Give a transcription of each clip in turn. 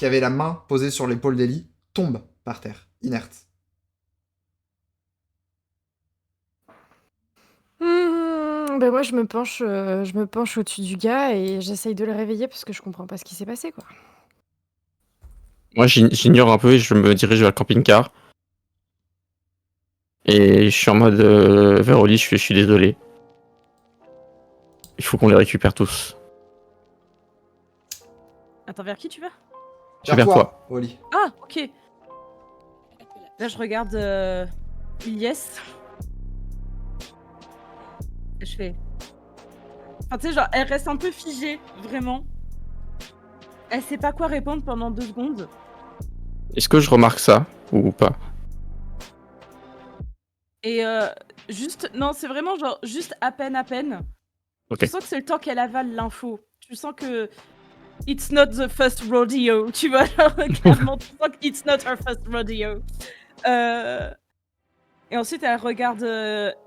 qui avait la main posée sur l'épaule d'Ellie, tombe par terre, inerte. Ben moi, je me penche au-dessus du gars et j'essaye de le réveiller parce que je comprends pas ce qui s'est passé, quoi. Moi, j'ignore un peu et je me dirige vers le camping-car. Et je suis en mode vers Oli, je suis désolé. Il faut qu'on les récupère tous. Attends, vers qui tu vas? Vers toi. Oli. Ah, ok. Là, je regarde Ilyes. Et je fais... Enfin, tu sais, genre, elle reste un peu figée, vraiment. Elle sait pas quoi répondre pendant 2 secondes. Est-ce que je remarque ça ou pas? Et juste... Non, c'est vraiment genre, juste à peine. Ok. Tu sens que c'est le temps qu'elle avale l'info. Tu sens que... It's not the first rodeo, tu vois, genre, clairement, tu sens que it's not her first rodeo. Et ensuite, elle regarde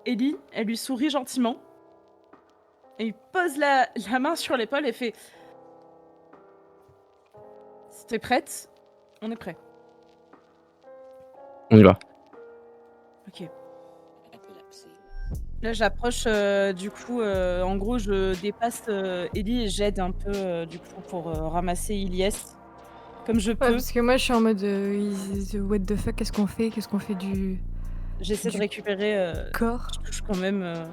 Ellie, elle lui sourit gentiment. Et il pose la main sur l'épaule et fait... Si t'es prête, on est prêt. On y va. Ok. Là, j'approche, du coup, en gros, je dépasse Ellie et j'aide un peu, du coup, pour ramasser Ilyes, comme je Ouais, peux. parce que moi, je suis en mode what the fuck, qu'est-ce qu'on fait? Qu'est-ce qu'on fait du J'essaie de du récupérer, corps? je touche quand même...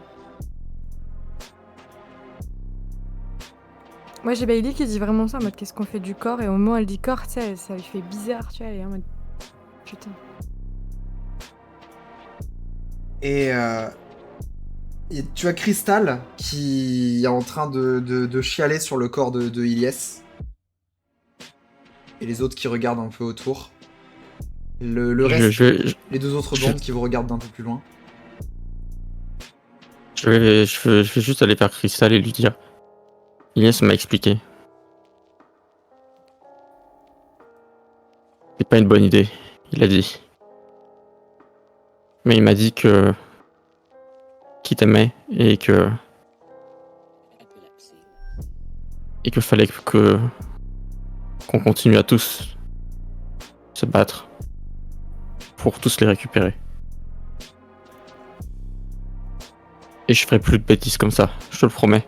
Moi, j'ai Bailey qui dit vraiment ça en mode qu'est-ce qu'on fait du corps? Et au moment où elle dit corps, tu sais, ça lui fait bizarre, tu vois, elle est en mode putain. Et tu as Crystal qui est en train de chialer sur le corps de Ilyes. Et les autres qui regardent un peu autour. Le reste, les deux autres bandes qui vous regardent d'un peu plus loin. Je vais juste aller vers Crystal et lui dire. Ilyes m'a expliqué. C'est pas une bonne idée, il a dit. Mais il m'a dit que... qu'il t'aimait et que... Et qu'il fallait qu'on continue à tous se battre pour tous les récupérer. Et je ferai plus de bêtises comme ça, je te le promets.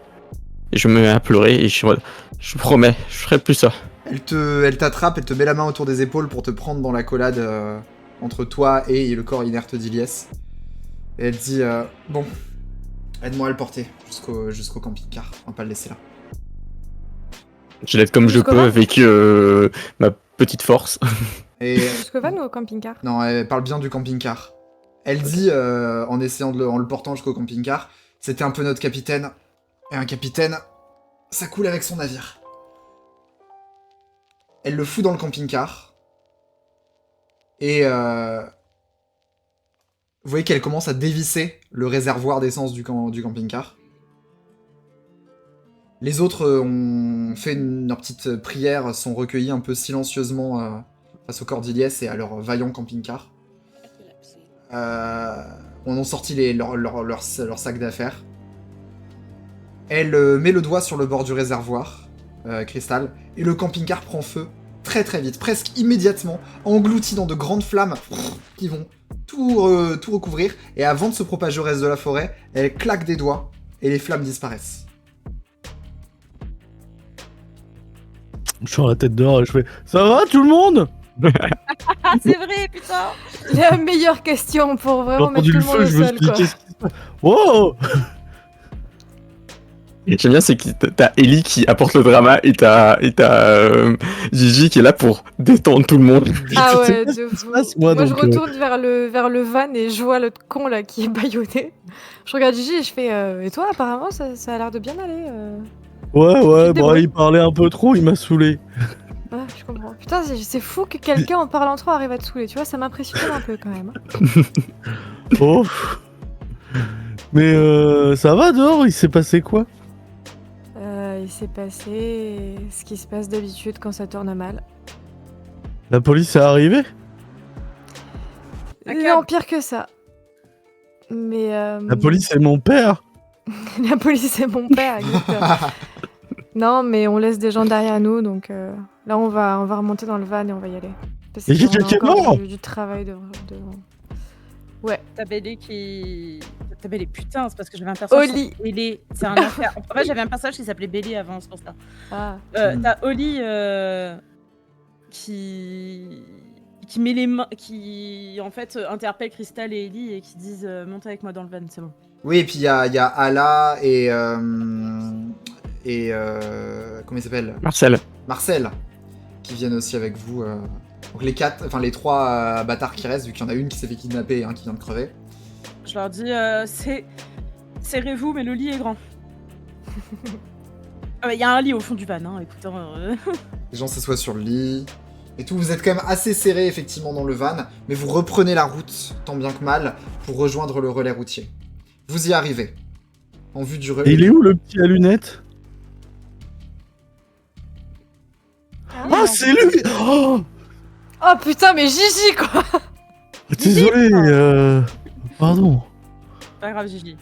Et je me mets à pleurer et je promets, je ferai plus ça. Elle t'attrape, elle te met la main autour des épaules pour te prendre dans l'accolade entre toi et le corps inerte d'Ilyes. Et elle dit bon, aide-moi à le porter jusqu'au camping-car, on va pas le laisser là. Je l'aide comme je Jusqu'au peux van avec ma petite force. Et Jusqu'au van ou au camping-car? non, elle parle bien du camping-car. Elle dit, en essayant en le portant jusqu'au camping-car, c'était un peu notre capitaine. Et un capitaine, ça coule avec son navire. Elle le fout dans le camping-car. Et vous voyez qu'elle commence à dévisser le réservoir d'essence du camping-car. Les autres ont fait leur petite prière, sont recueillis un peu silencieusement face au corps d'Ilyes et à leur vaillant camping-car. On a sorti leur sac d'affaires. Elle met le doigt sur le bord du réservoir, Crystal, et le camping-car prend feu très très vite, presque immédiatement, englouti dans de grandes flammes qui vont tout recouvrir, et avant de se propager au reste de la forêt, elle claque des doigts, et les flammes disparaissent. Je suis la tête dehors et je fais ça va tout le monde? Ah, c'est vrai, putain! La meilleure question pour J'ai vraiment mettre entendu tout le le monde feu, au je me sol, suis dit quoi. qu'est-ce qui se passe? Wow! J'aime bien, c'est que t'as Ellie qui apporte le drama et t'as Gigi qui est là pour détendre tout le monde. Ah Je sais ouais, pas ce de qui se fou. passe, Moi, moi, je donc, retourne vers le van et je vois l'autre con là qui est bâillonné. Je regarde Gigi et je fais et toi, apparemment, ça a l'air de bien aller. Ouais, te bon, débrouilles. il parlait un peu trop, il m'a saoulé. Ouais, je comprends. Putain, c'est fou que quelqu'un en parlant trop arrive à te saouler, tu vois, ça m'impressionne un peu quand même. Oh. Mais ça va dehors, il s'est passé quoi? Il s'est passé ce qui se passe d'habitude quand ça tourne mal. La police est arrivée? Non, pire que ça. Mais La police est mon père? la police c'est mon père, exactement. Non, mais on laisse des gens derrière nous, donc Là, on va remonter dans le van et on va y aller. Parce Et il y a qu'on a quelqu'un encore mort du travail devant. Ouais. T'as Bélé qui. T'as Bélé, putain, c'est parce que j'avais un personnage. Oli. Bélé, c'est un affaire. En fait, j'avais un personnage qui s'appelait Bélé avant, c'est pour ça. Ah. T'as Oli qui met les mains, qui en fait interpelle Crystal et Ellie et qui disent montez avec moi dans le van, c'est bon. Oui, et puis il y a Ala et comment il s'appelle? Marcel. Marcel, qui viennent aussi avec vous. Donc les trois bâtards qui restent, vu qu'il y en a une qui s'est fait kidnapper et un qui vient de crever. Je leur dis serrez-vous, mais le lit est grand. Il y a un lit au fond du van, hein, écoute. Les gens s'assoient sur le lit. Et tout, vous êtes quand même assez serrés effectivement dans le van, mais vous reprenez la route, tant bien que mal, pour rejoindre le relais routier. Vous y arrivez. En vue du relais. Et il est où le petit à lunettes? Ah, c'est lui! Oh, Oh putain, mais Gigi quoi. désolé, pardon. Pas grave, Gigi.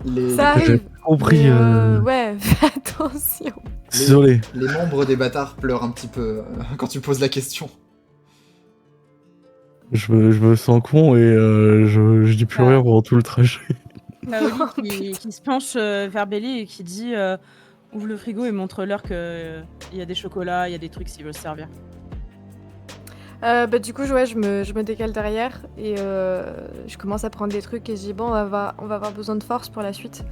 Ça J'ai arrive. compris. Mais, ouais, fais attention. Désolé. Les membres des bâtards pleurent un petit peu quand tu poses la question. Je me sens con et je dis plus rien pendant tout le trajet. T'as Oli qui se penche vers Bélé et qui dit ouvre le frigo et montre-leur qu'il y a des chocolats, il y a des trucs s'ils veulent se servir. Du coup, je me décale derrière et je commence à prendre des trucs et je dis bon, on va avoir besoin de force pour la suite.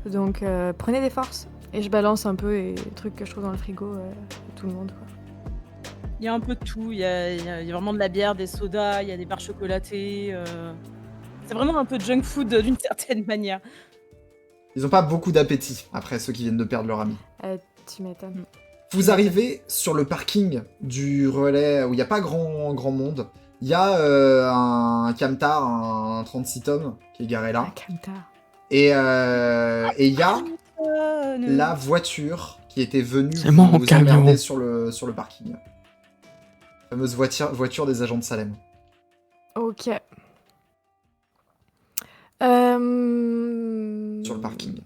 Donc prenez des forces. Et je balance un peu les trucs que je trouve dans le frigo à tout le monde. Quoi. Il y a un peu de tout, il y a vraiment de la bière, des sodas, il y a des barres chocolatées. C'est vraiment un peu de junk food d'une certaine manière. Ils ont pas beaucoup d'appétit, après ceux qui viennent de perdre leur ami. Tu m'étonnes. Vous arrivez sur le parking du relais où il n'y a pas grand monde. Il y a un Camtar, un 36 tonnes qui est garé là. Et il y a la voiture qui était venue C'est mon vous camion. emmerder sur le parking. La fameuse voiture des agents de Salem. Ok. Sur le parking.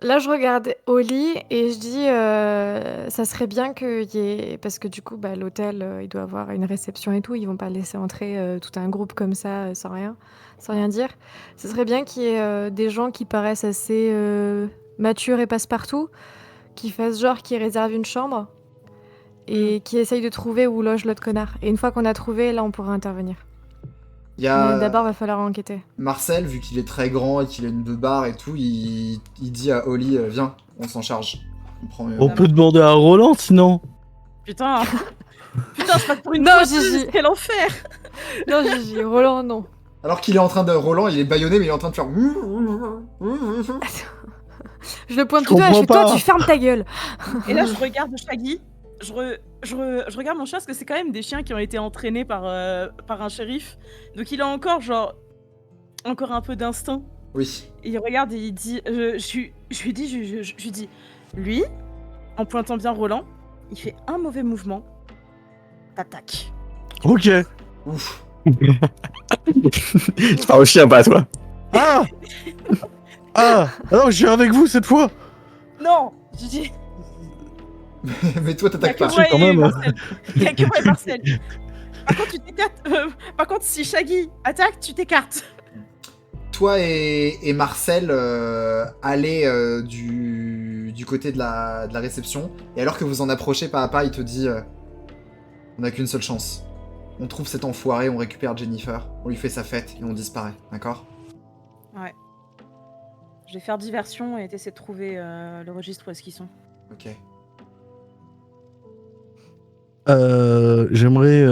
Là, je regarde Oli et je dis ça serait bien qu'il y ait. Parce que du coup, l'hôtel, il doit avoir une réception et tout. Ils vont pas laisser entrer tout un groupe comme ça sans rien dire. Ce serait bien qu'il y ait des gens qui paraissent assez matures et passe-partout, qui fassent genre qui réservent une chambre et qui essayent de trouver où loge l'autre connard. Et une fois qu'on a trouvé, là, on pourra intervenir. Il y a Mais d'abord, va falloir enquêter. Marcel, vu qu'il est très grand et qu'il a une beubare et tout, il dit à Oli viens, on s'en charge. On peut demander à Roland sinon. Putain, c'est pas pour une Non, fausse, Gigi. quel enfer. Non, Gigi, Roland, non. Alors qu'il est en train de... Roland, il est bâillonné, mais il est en train de faire... Je le pointe Je du doigt et je fais comprends toi, pas. tu fermes ta gueule. Et là, je regarde Shaggy. Je regarde mon chien parce que c'est quand même des chiens qui ont été entraînés par un shérif. Donc il a encore un peu d'instinct. Oui. Et il regarde et il dit, je lui dis, lui, en pointant bien Roland, il fait un mauvais mouvement, t'attaques. Ok. Ouf. Je parle au chien, pas à toi. Ah Ah non, je viens avec vous cette fois. Non, je dis, Mais toi, il y a t'attaques que pas. moi quand et même. Marcel. Il y a que moi et Marcel. Par contre, tu t'écartes. Par contre, si Shaggy attaque, tu t'écartes. Toi et Marcel allez du côté de la réception, et alors que vous en approchez pas à pas, il te dit on n'a qu'une seule chance. On trouve cet enfoiré, on récupère Jennifer, on lui fait sa fête et on disparaît, d'accord? Ouais. Je vais faire diversion et essayer de trouver le registre où est-ce qu'ils sont. Ok. J'aimerais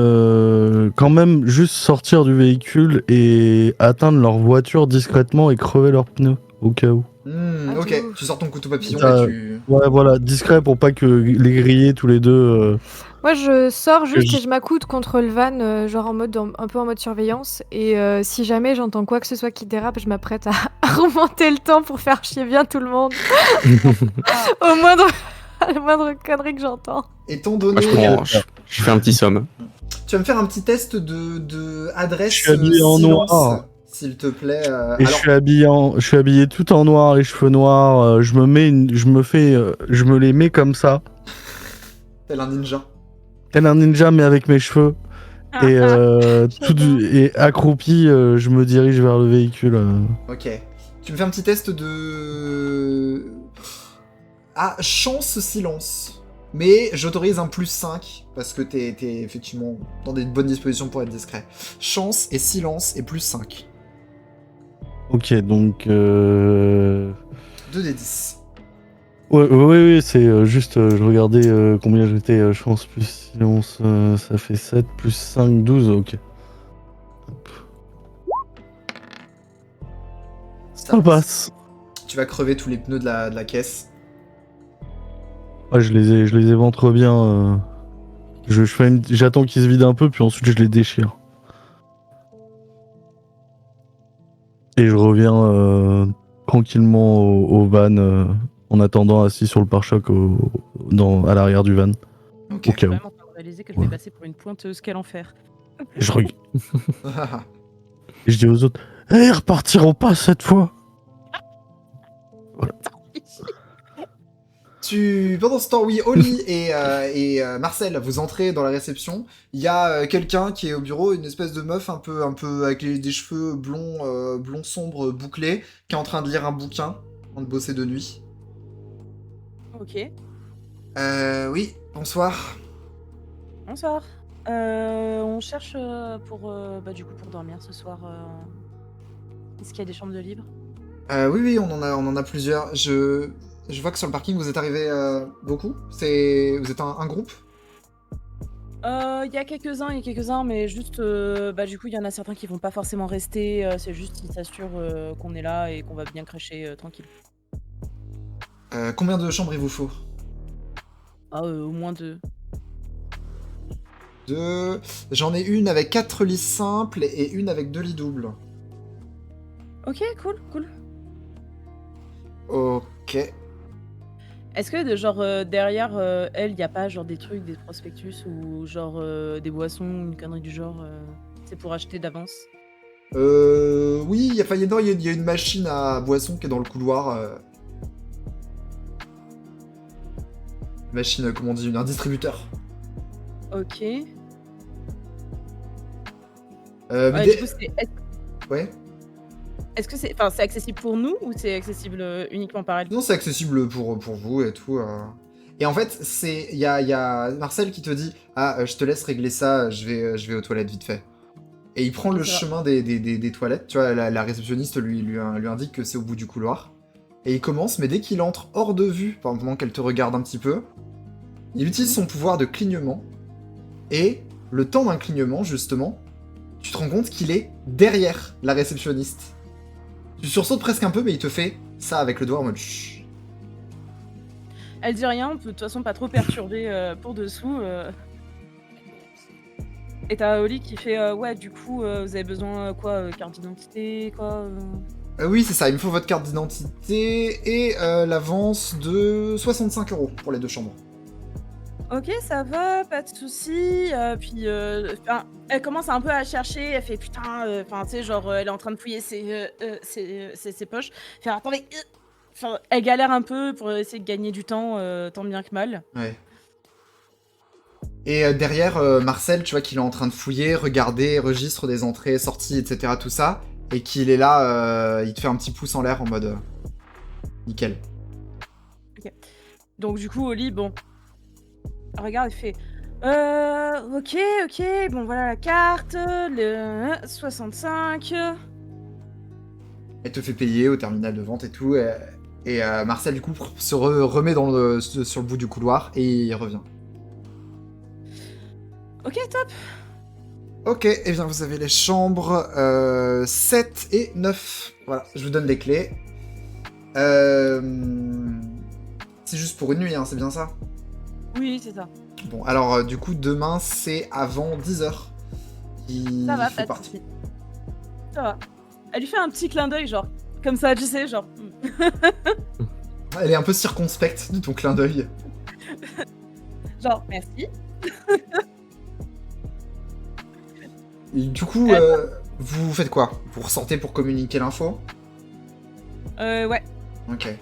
quand même juste sortir du véhicule et atteindre leur voiture discrètement et crever leurs pneus au cas où. Ah, Ok, de ouf. tu sors ton couteau papillon Ça- et tu... Ouais, voilà, discret pour pas que les griller tous les deux. Moi, je sors juste je- et je m'accoude contre le van, genre un peu en mode surveillance. Et si jamais j'entends quoi que ce soit qui dérape, je m'apprête à remonter le temps pour faire chier bien tout le monde. Au moindre, à la moindre connerie que j'entends. Étant Moi, donné... je fais un petit somme. Tu vas me faire un petit test de adresse Je suis habillé en silence, noir. s'il te plaît. Et je suis habillé tout en noir, les cheveux noirs. Je me les mets comme ça. Tel un ninja. Tel un ninja, mais avec mes cheveux. Et, et accroupi, je me dirige vers le véhicule. Ok. Tu me fais un petit test de... Ah, chance silence. Mais j'autorise un +5, parce que t'es effectivement dans des bonnes dispositions pour être discret. Chance et silence et +5. Ok, donc... 2 des 10. Oui, c'est juste, je regardais combien j'étais, chance plus silence, ça fait 7, plus 5, 12, ok. Ça passe. Tu vas crever tous les pneus de la caisse. Ouais, je les éventre bien. J'attends qu'ils se vident un peu, puis ensuite je les déchire. Et je reviens tranquillement au van, en attendant assis sur le pare-choc à l'arrière du van. Ok. Au cas où. Vraiment en train de réaliser que je vais passer pour une pointeuse, quel enfer. Et je regarde. Et je dis aux autres, ils repartiront pas cette fois. Pendant ce temps, oui, Oli et Marcel, vous entrez dans la réception. Il y a quelqu'un qui est au bureau, une espèce de meuf un peu avec des cheveux blonds sombres bouclés, qui est en train de lire un bouquin, en train de bosser de nuit. Ok. Oui, bonsoir. Bonsoir. On cherche pour dormir ce soir. Est-ce qu'il y a des chambres de libre? Oui, on en a plusieurs. Je vois que sur le parking, vous êtes arrivés beaucoup. Vous êtes un groupe? Il y a quelques-uns, mais juste, il y en a certains qui vont pas forcément rester. C'est juste qu'ils s'assurent qu'on est là et qu'on va bien crècher tranquille. Combien de chambres il vous faut? Au moins 2. 2. J'en ai une avec 4 lits simples et une avec 2 lits doubles. Ok, cool. Ok. Est-ce que derrière elle, y a pas genre des trucs, des prospectus ou genre des boissons, une connerie du genre, c'est pour acheter d'avance? Oui, il y a une machine à boisson qui est dans le couloir. Machine, comment on dit, un distributeur. Ok. Mais Du coup, Ouais. est-ce que c'est accessible pour nous ou c'est accessible uniquement par elle? Non, c'est accessible pour vous et tout. Et en fait, il y a Marcel qui te dit « Ah, je te laisse régler ça, je vais aux toilettes vite fait. » Et il prend Ok, le ça va. chemin des toilettes. Tu vois, la réceptionniste lui indique que c'est au bout du couloir. Et il commence, mais dès qu'il entre hors de vue, pendant qu'elle te regarde un petit peu, il utilise son pouvoir de clignement. Et le temps d'un clignement, justement, tu te rends compte qu'il est derrière la réceptionniste. Tu sursautes presque un peu, mais il te fait ça avec le doigt en mode chut. Elle dit rien, on peut de toute façon pas trop perturber pour dessous. Et t'as Oli qui fait ouais, du coup, vous avez besoin quoi, carte d'identité, quoi Oui, c'est ça, il me faut votre carte d'identité et l'avance de 65 € pour les 2 chambres. Ok, ça va, pas de soucis. Puis elle commence un peu à chercher, elle fait putain, tu sais, genre, elle est en train de fouiller ses poches. Elle fait attendez, elle galère un peu pour essayer de gagner du temps, tant bien que mal. Ouais. Et derrière, Marcel, tu vois qu'il est en train de fouiller, regarder, registre des entrées, sorties, etc., tout ça, et qu'il est là, il te fait un petit pouce en l'air en mode nickel. Ok. Donc du coup, Oli, bon, elle regarde et fait ok, bon voilà la carte, le 65. Elle te fait payer au terminal de vente et tout, et Marcel, du coup, se remet sur le bout du couloir, et il revient. Ok, top. Ok, et bien vous avez les chambres 7 et 9. Voilà, je vous donne les clés. C'est juste pour une nuit, hein, c'est bien ça? Oui, c'est ça. Bon, alors du coup, demain, c'est avant 10h. Ça va, pas de soucis. Ça va. Elle lui fait un petit clin d'œil, genre, comme ça, tu sais, genre. Elle est un peu circonspecte de ton clin d'œil. Genre, merci. Et du coup, vous faites quoi? Vous ressortez pour communiquer l'info? Ouais. Ok.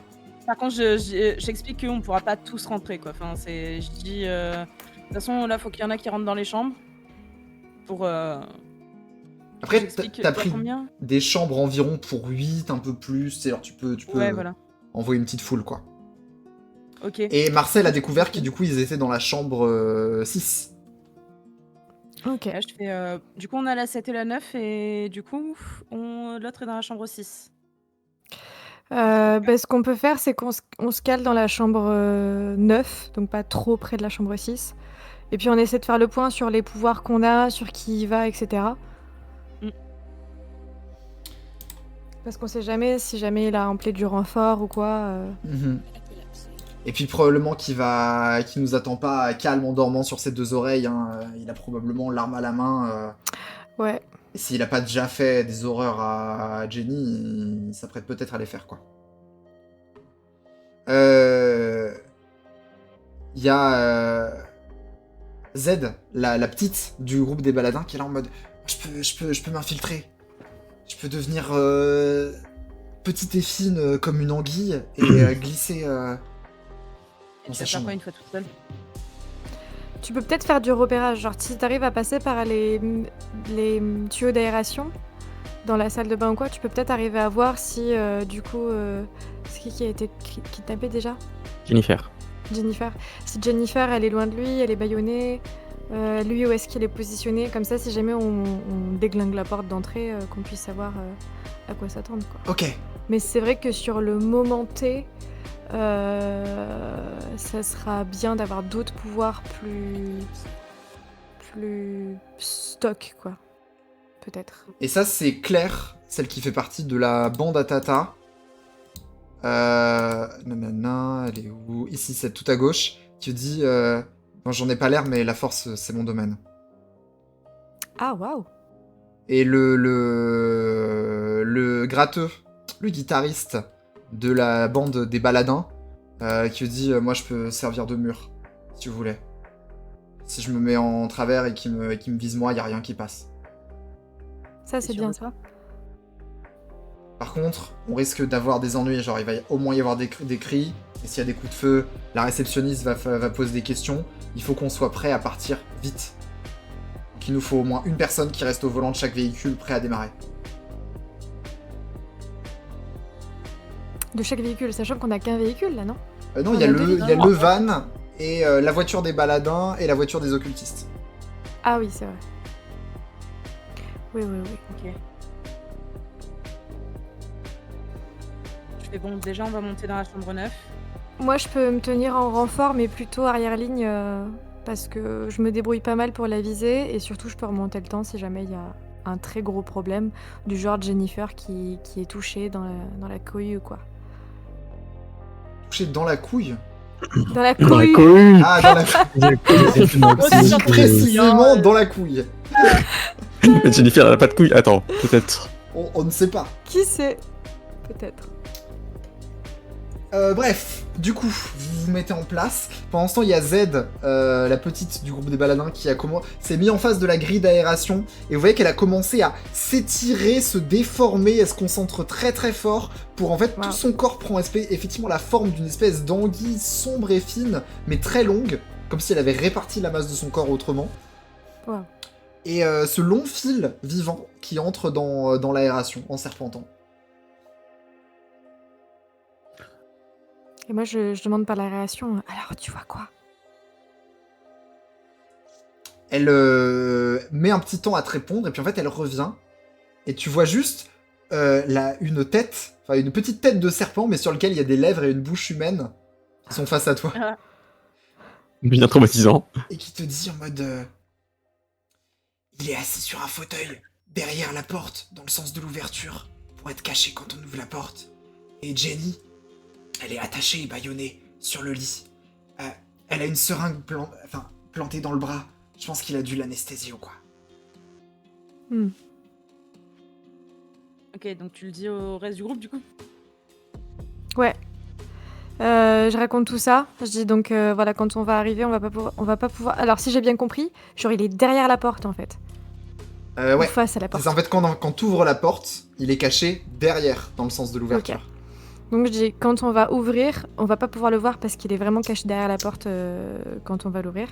Par contre, j'explique qu'on pourra pas tous rentrer, quoi. Enfin, je dis, de toute façon, là, faut qu'il y en a qui rentrent dans les chambres. Pour. Après, j'explique, t'as il y a pris combien des chambres environ pour 8, un peu plus. Alors tu peux Ouais, voilà. envoyer une petite foule, quoi. Ok. Et Marcel a découvert qu'ils, du coup, ils étaient dans la chambre 6. Ok. Là, je fais, du coup, on a la 7 et la 9, et du coup, l'autre est dans la chambre 6. Ce qu'on peut faire, c'est qu'on se cale dans la chambre 9, donc pas trop près de la chambre 6. Et puis on essaie de faire le point sur les pouvoirs qu'on a, sur qui y va, etc. Mm. Parce qu'on sait jamais si jamais il a appelé du renfort ou quoi. Mhm. Et puis probablement qu'il nous attend pas calme en dormant sur ses deux oreilles. Hein. Il a probablement l'arme à la main. Ouais. Et s'il a pas déjà fait des horreurs à Jenny, il s'apprête peut-être à les faire, quoi. Il y a Z, la petite du groupe des baladins, qui est là en mode je peux m'infiltrer. Je peux devenir petite et fine comme une anguille et glisser dans sa Ça faire chambre. quoi une fois toute seule? Tu peux peut-être faire du repérage, genre si t'arrives à passer par les tuyaux d'aération dans la salle de bain ou quoi, tu peux peut-être arriver à voir si du coup c'est qui a été kidnappé déjà? Jennifer. Jennifer. Si Jennifer elle est loin de lui, elle est bâillonnée, lui où est-ce qu'il est positionné, comme ça si jamais on déglingue la porte d'entrée, qu'on puisse savoir à quoi s'attendre, quoi. Ok. Mais c'est vrai que sur le moment T, ça sera bien d'avoir d'autres pouvoirs plus stock, quoi. Peut-être. Et ça, c'est Claire, celle qui fait partie de la bande à Tata. Nanana, elle est où? Ici, c'est tout à gauche. Qui dit bon, j'en ai pas l'air, mais la force, c'est mon domaine. Ah, waouh! Et le gratteux, le guitariste de la bande des baladins, qui dit moi, je peux servir de mur, si vous voulez. Si je me mets en travers et qu'il me vise moi, y a rien qui passe. Ça, c'est sûr bien de ça. Par contre, on risque d'avoir des ennuis, genre il va au moins y avoir des cris, et s'il y a des coups de feu, la réceptionniste va poser des questions, il faut qu'on soit prêt à partir vite. Donc il nous faut au moins une personne qui reste au volant de chaque véhicule, prêt à démarrer. De chaque véhicule, sachant qu'on a qu'un véhicule là, non? Non, il y a On a deux le van, et la voiture des baladins, et la voiture des occultistes. Ah oui, c'est vrai. Oui. Ok. Je fais bon, déjà on va monter dans la chambre 9. Moi, je peux me tenir en renfort, mais plutôt arrière-ligne, parce que je me débrouille pas mal pour la viser, et surtout, je peux remonter le temps si jamais il y a un très gros problème, du genre Jennifer qui est touchée dans la couille ou quoi. Touché dans la couille. Dans la Dans la couille! couille. Ah, dans la couille. Aussi Précisément dans la couille. Mais Jennifer, elle a pas de couilles. Attends, peut-être. On ne sait pas. Qui sait? Peut-être. Bref, du coup, vous vous mettez en place. Pendant ce temps, il y a Z, la petite du groupe des baladins, qui s'est mis en face de la grille d'aération. Et vous voyez qu'elle a commencé à s'étirer, se déformer. Elle se concentre très très fort pour en fait Wow. tout son corps prend effectivement la forme d'une espèce d'anguille sombre et fine, mais très longue, comme si elle avait réparti la masse de son corps autrement. Wow. Et ce long fil vivant qui entre dans l'aération en serpentant. Et moi, je demande par la réaction, alors tu vois quoi? Elle met un petit temps à te répondre, et puis en fait, elle revient, et tu vois juste une tête, enfin une petite tête de serpent, mais sur lequel il y a des lèvres et une bouche humaine qui sont face à toi, Bien traumatisant. et qui te dit en mode il est assis sur un fauteuil, derrière la porte, dans le sens de l'ouverture, pour être caché quand on ouvre la porte. Et Jenny, elle est attachée et bâillonnée sur le lit. Elle a une seringue plantée dans le bras. Je pense qu'il a dû l'anesthésier ou quoi. Ok, donc tu le dis au reste du groupe du coup? Ouais. Je raconte tout ça. Je dis donc voilà, quand on va arriver, on va pas pouvoir. Alors si j'ai bien compris, genre il est derrière la porte en fait. Ou Ouais. face à la C'est porte. ça, en fait, quand tu ouvres la porte, il est caché derrière, dans le sens de l'ouverture. Donc je dis, quand on va ouvrir, on va pas pouvoir le voir parce qu'il est vraiment caché derrière la porte quand on va l'ouvrir.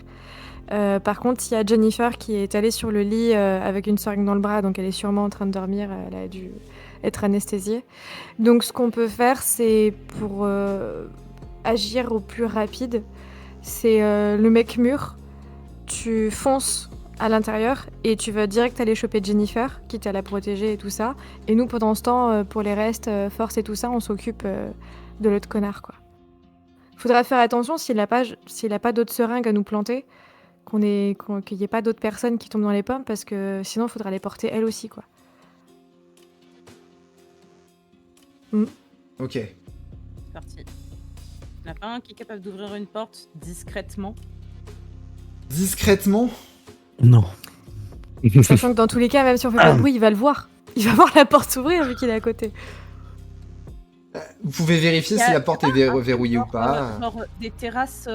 Par contre, il y a Jennifer qui est allée sur le lit avec une seringue dans le bras, donc elle est sûrement en train de dormir, elle a dû être anesthésiée. Donc ce qu'on peut faire, c'est pour agir au plus rapide, c'est le mec mûr, tu fonces à l'intérieur et tu vas direct aller choper Jennifer, quitte à la protéger et tout ça. Et nous, pendant ce temps, pour les restes, force et tout ça, on s'occupe de l'autre connard, quoi. Faudra faire attention s'il a pas d'autres seringues à nous planter, qu'il n'y ait pas d'autres personnes qui tombent dans les pommes, parce que sinon, il faudra les porter elles aussi, quoi. Ok. C'est parti. Il n'y en a pas un qui est capable d'ouvrir une porte discrètement. Discrètement. Non. Sachant que dans tous les cas, même si on fait pas de bruit, il va le voir. Il va voir la porte s'ouvrir vu qu'il est à côté. Vous pouvez vérifier si la porte est verrouillée ou pas. Genre des terrasses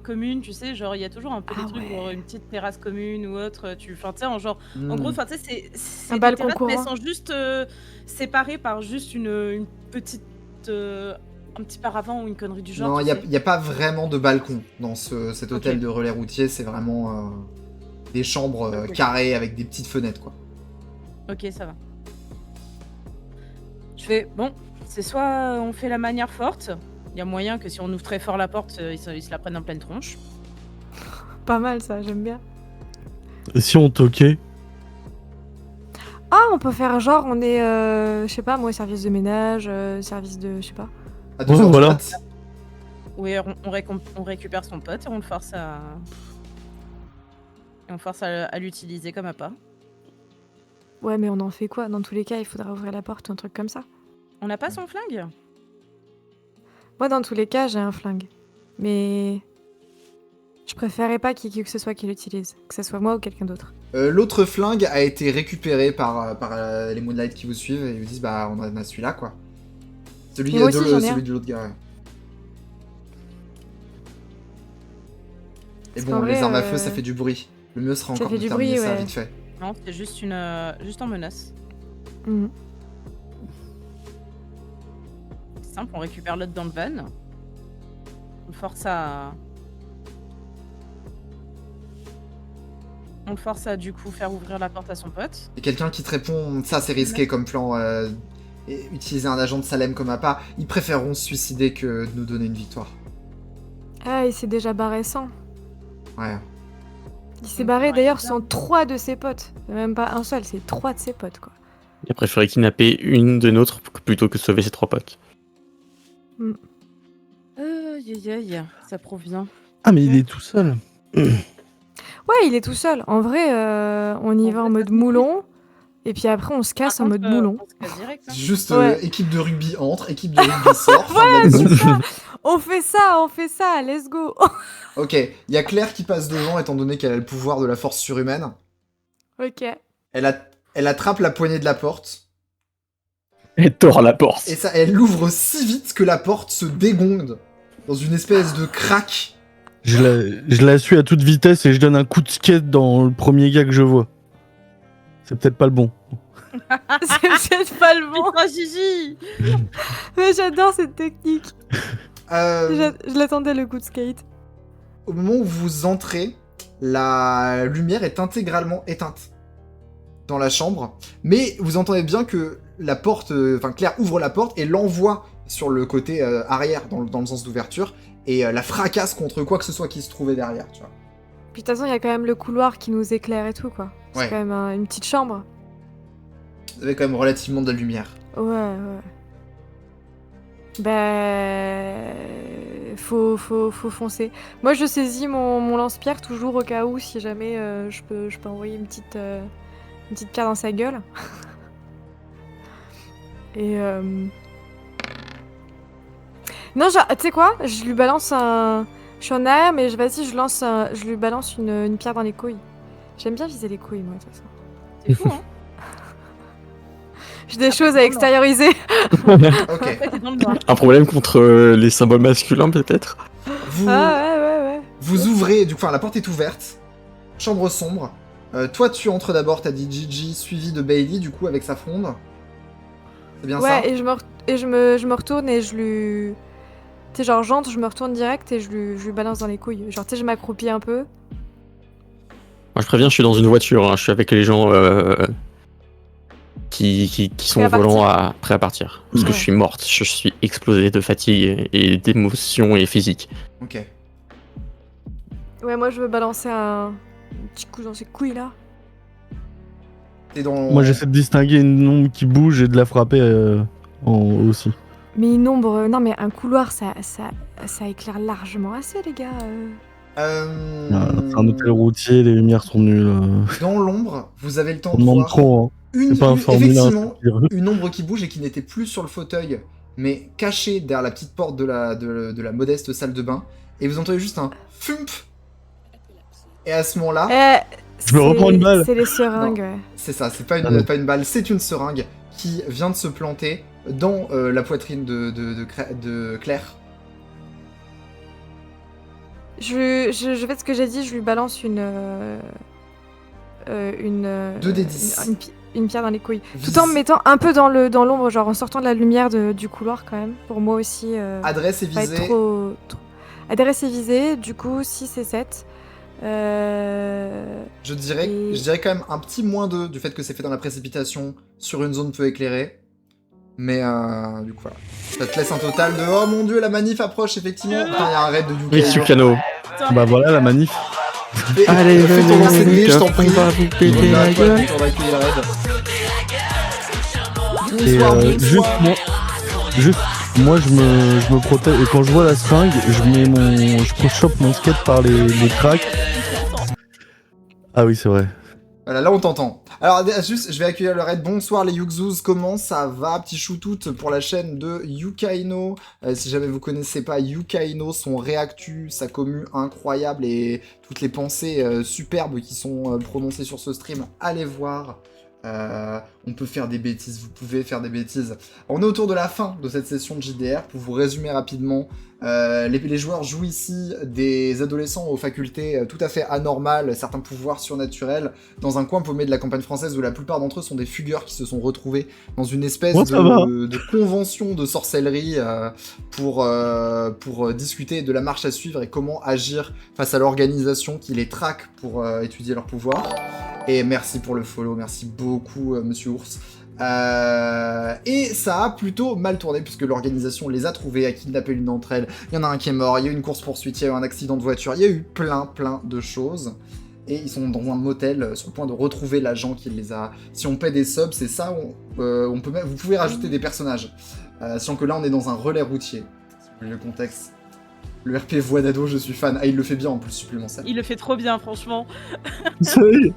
communes, tu sais, genre il y a toujours un peu des trucs, genre une petite terrasse commune ou autre. Enfin, tu sais, en genre, en gros, enfin, tu sais, c'est Un des balcon terrasses, mais elles courant. sont juste séparées par juste une petite, un petit paravent ou une connerie du genre. Non, tu il sais. n'y a pas vraiment de balcon dans cet hôtel Ok. de relais routier. C'est vraiment des chambres Ok. carrées avec des petites fenêtres, quoi. Ok, ça va. Je fais, bon, c'est soit on fait la manière forte. Il y a moyen que si on ouvre très fort la porte, ils se la prennent en pleine tronche. Pas mal ça, j'aime bien. Et si on toquait? Ah, on peut faire genre, on est, je sais pas, moi, service de ménage, service de, je sais pas. À 2 Ouais, heures du voilà. mat. Oui, on récupère son pote et on le force à. Et on force à l'utiliser comme appât. Ouais, mais on en fait quoi? Dans tous les cas, il faudra ouvrir la porte ou un truc comme ça. On n'a pas son flingue? Moi, dans tous les cas, j'ai un flingue. Mais je préférerais pas qui que ce soit qui l'utilise. Que ce soit moi ou quelqu'un d'autre. L'autre flingue a été récupéré par les Moonlight qui vous suivent et ils vous disent bah on en a celui-là, quoi. Celui Et moi aussi, j'en ai un. celui de l'autre gars. Ouais. Et Parce bon, qu'en les vrai, armes à feu, ça fait du bruit. Le mieux sera ça encore fait de du terminer bruit, ça ouais. vite fait. Non, c'est juste juste en menace. Mhm. C'est simple, on récupère l'autre dans le van. On le force à. On le force à du coup faire ouvrir la porte à son pote. Et quelqu'un qui te répond ça c'est risqué comme plan, et utiliser un agent de Salem comme appât, ils préféreront se suicider que de nous donner une victoire. Ah, il s'est déjà barré sans. Ouais. Il s'est Donc, barré ouais, d'ailleurs c'est sans 3 de ses potes. Même pas un seul, c'est 3 de ses potes, quoi. Il a préféré kidnapper une de nôtres plutôt que sauver ses 3 potes. Aïe aïe, ça provient. Ah, mais il est tout seul. Ouais, il est tout seul. En vrai, on y En va vrai, en mode ça se complique. moulon. Et puis après, on se casse en mode moulon. On se casse direct, hein. Juste Ouais. équipe de rugby entre, équipe de rugby sort, fin de la mission. On fait ça, let's go. Ok, il y a Claire qui passe devant étant donné qu'elle a le pouvoir de la force surhumaine. Ok. Elle attrape la poignée de la porte Et tord la porte. et ça, elle l'ouvre si vite que la porte se dégonde dans une espèce de crack. Je la suis à toute vitesse et je donne un coup de skate dans le premier gars que je vois. C'est peut-être pas le bon. C'est peut-être pas le bon. Putain, Gigi! Mais j'adore cette technique. Euh, Je l'attendais le coup de skate. au moment où vous entrez, la lumière est intégralement éteinte dans la chambre, mais vous entendez bien que la porte, Claire ouvre la porte et l'envoie sur le côté arrière, dans le sens d'ouverture, et la fracasse contre quoi que ce soit qui se trouvait derrière, tu vois. Puis de toute façon, il y a quand même le couloir qui nous éclaire et tout, quoi. C'est Ouais. quand même une petite chambre. Vous avez quand même relativement de la lumière. Ouais. Faut foncer. Moi, je saisis mon lance-pierre toujours au cas où, si jamais je peux envoyer une petite pierre dans sa gueule. Et non, tu sais quoi? Je lui balance un. Je suis en arrière, mais je lui balance une pierre dans les couilles. J'aime bien viser les couilles, moi, de toute façon. C'est fou, hein? J'ai des choses à extérioriser. Ok. T'es dans le noir. Un problème contre les symboles masculins peut-être. Vous, Ah ouais. vous ouvrez, la porte est ouverte. Chambre sombre. Toi, tu entres d'abord, t'as dit Gigi, suivi de Bailey, du coup, avec sa fronde. C'est bien ça? Ouais, et je me retourne et je lui... Tu sais, genre, j'entre, je me retourne direct et je lui balance dans les couilles. Genre, tu sais, je m'accroupis un peu. Moi, je préviens, je suis dans une voiture, hein, je suis avec les gens qui sont Prêts au à volant partir. prêts à partir. Parce que Ouais. je suis morte, je suis explosée de fatigue et d'émotion et physique. Ok. Ouais, moi, je veux balancer un petit coup dans ces couilles-là. T'es dans... Moi, j'essaie de distinguer une ombre qui bouge et de la frapper aussi. Mais une ombre... Non, mais un couloir, ça éclaire largement assez, les gars. C'est un hôtel routier, les lumières sont nulles. Dans l'ombre, vous avez le temps On de demande voir trop, hein. C'est pas un Formule 1, effectivement, c'est pire. une ombre qui bouge et qui n'était plus sur le fauteuil, mais cachée derrière la petite porte de la modeste salle de bain. Et vous entendez juste un fump. Et à ce moment-là, Je me reprends une balle. C'est les seringues, ouais. c'est ça, c'est pas Ah non. pas une balle, c'est une seringue qui vient de se planter dans la poitrine de Claire. Je fais ce que j'ai dit, je lui balance une 2d10. une pierre dans les couilles. Tout en me mettant un peu dans l'ombre, genre en sortant de la lumière du couloir quand même. Pour moi aussi, Adresse et pas être visée. trop... Adresse et visée, du coup 6 et 7. Je dirais quand même un petit -2 du fait que c'est fait dans la précipitation sur une zone peu éclairée. Mais du coup voilà. Ça te laisse un total de oh mon dieu la manif approche effectivement. Putain, il y a un raid de Oui, Yuka. Sucano. Bah voilà la manif. Allez, fais ton venez, lancer de dés, je t'en prie. on va vous péter On la a gueule. on va accueillir le raid. Et Bonsoir, bonsoir. juste moi je me protège et quand je vois la seringue, je chope mon skate par les cracks. Ah oui c'est vrai. Voilà, là on t'entend. Alors juste, je vais accueillir le raid. Bonsoir les Yuxus, comment ça va? Petit shootout pour la chaîne de Yukaino. Si jamais vous connaissez pas Yukaino, son réactu, sa commu incroyable et toutes les pensées superbes qui sont prononcées sur ce stream, allez voir. On peut faire des bêtises, vous pouvez faire des bêtises. On est autour de la fin de cette session de JDR. Pour vous résumer rapidement, les joueurs jouent ici des adolescents aux facultés tout à fait anormales, certains pouvoirs surnaturels, dans un coin paumé de la campagne française où la plupart d'entre eux sont des fugueurs qui se sont retrouvés dans une espèce Ouais, ça va. de convention de sorcellerie pour discuter de la marche à suivre et comment agir face à l'organisation qui les traque pour étudier leurs pouvoirs. Et merci pour le follow, merci beaucoup Monsieur Ours. Et ça a plutôt mal tourné puisque l'organisation les a trouvés, a kidnappé l'une d'entre elles. Il y en a un qui est mort, il y a eu une course-poursuite, il y a eu un accident de voiture, il y a eu plein de choses. Et ils sont dans un motel sur le point de retrouver l'agent qui les a... Si on paie des subs, c'est ça, on peut même... vous pouvez rajouter des personnages. Sachant que là on est dans un relais routier. Si vous voulez le contexte. Le RP voix d'ado, je suis fan. Ah, il le fait bien en plus, supplémentaire. Il le fait trop bien, franchement. Sérieux.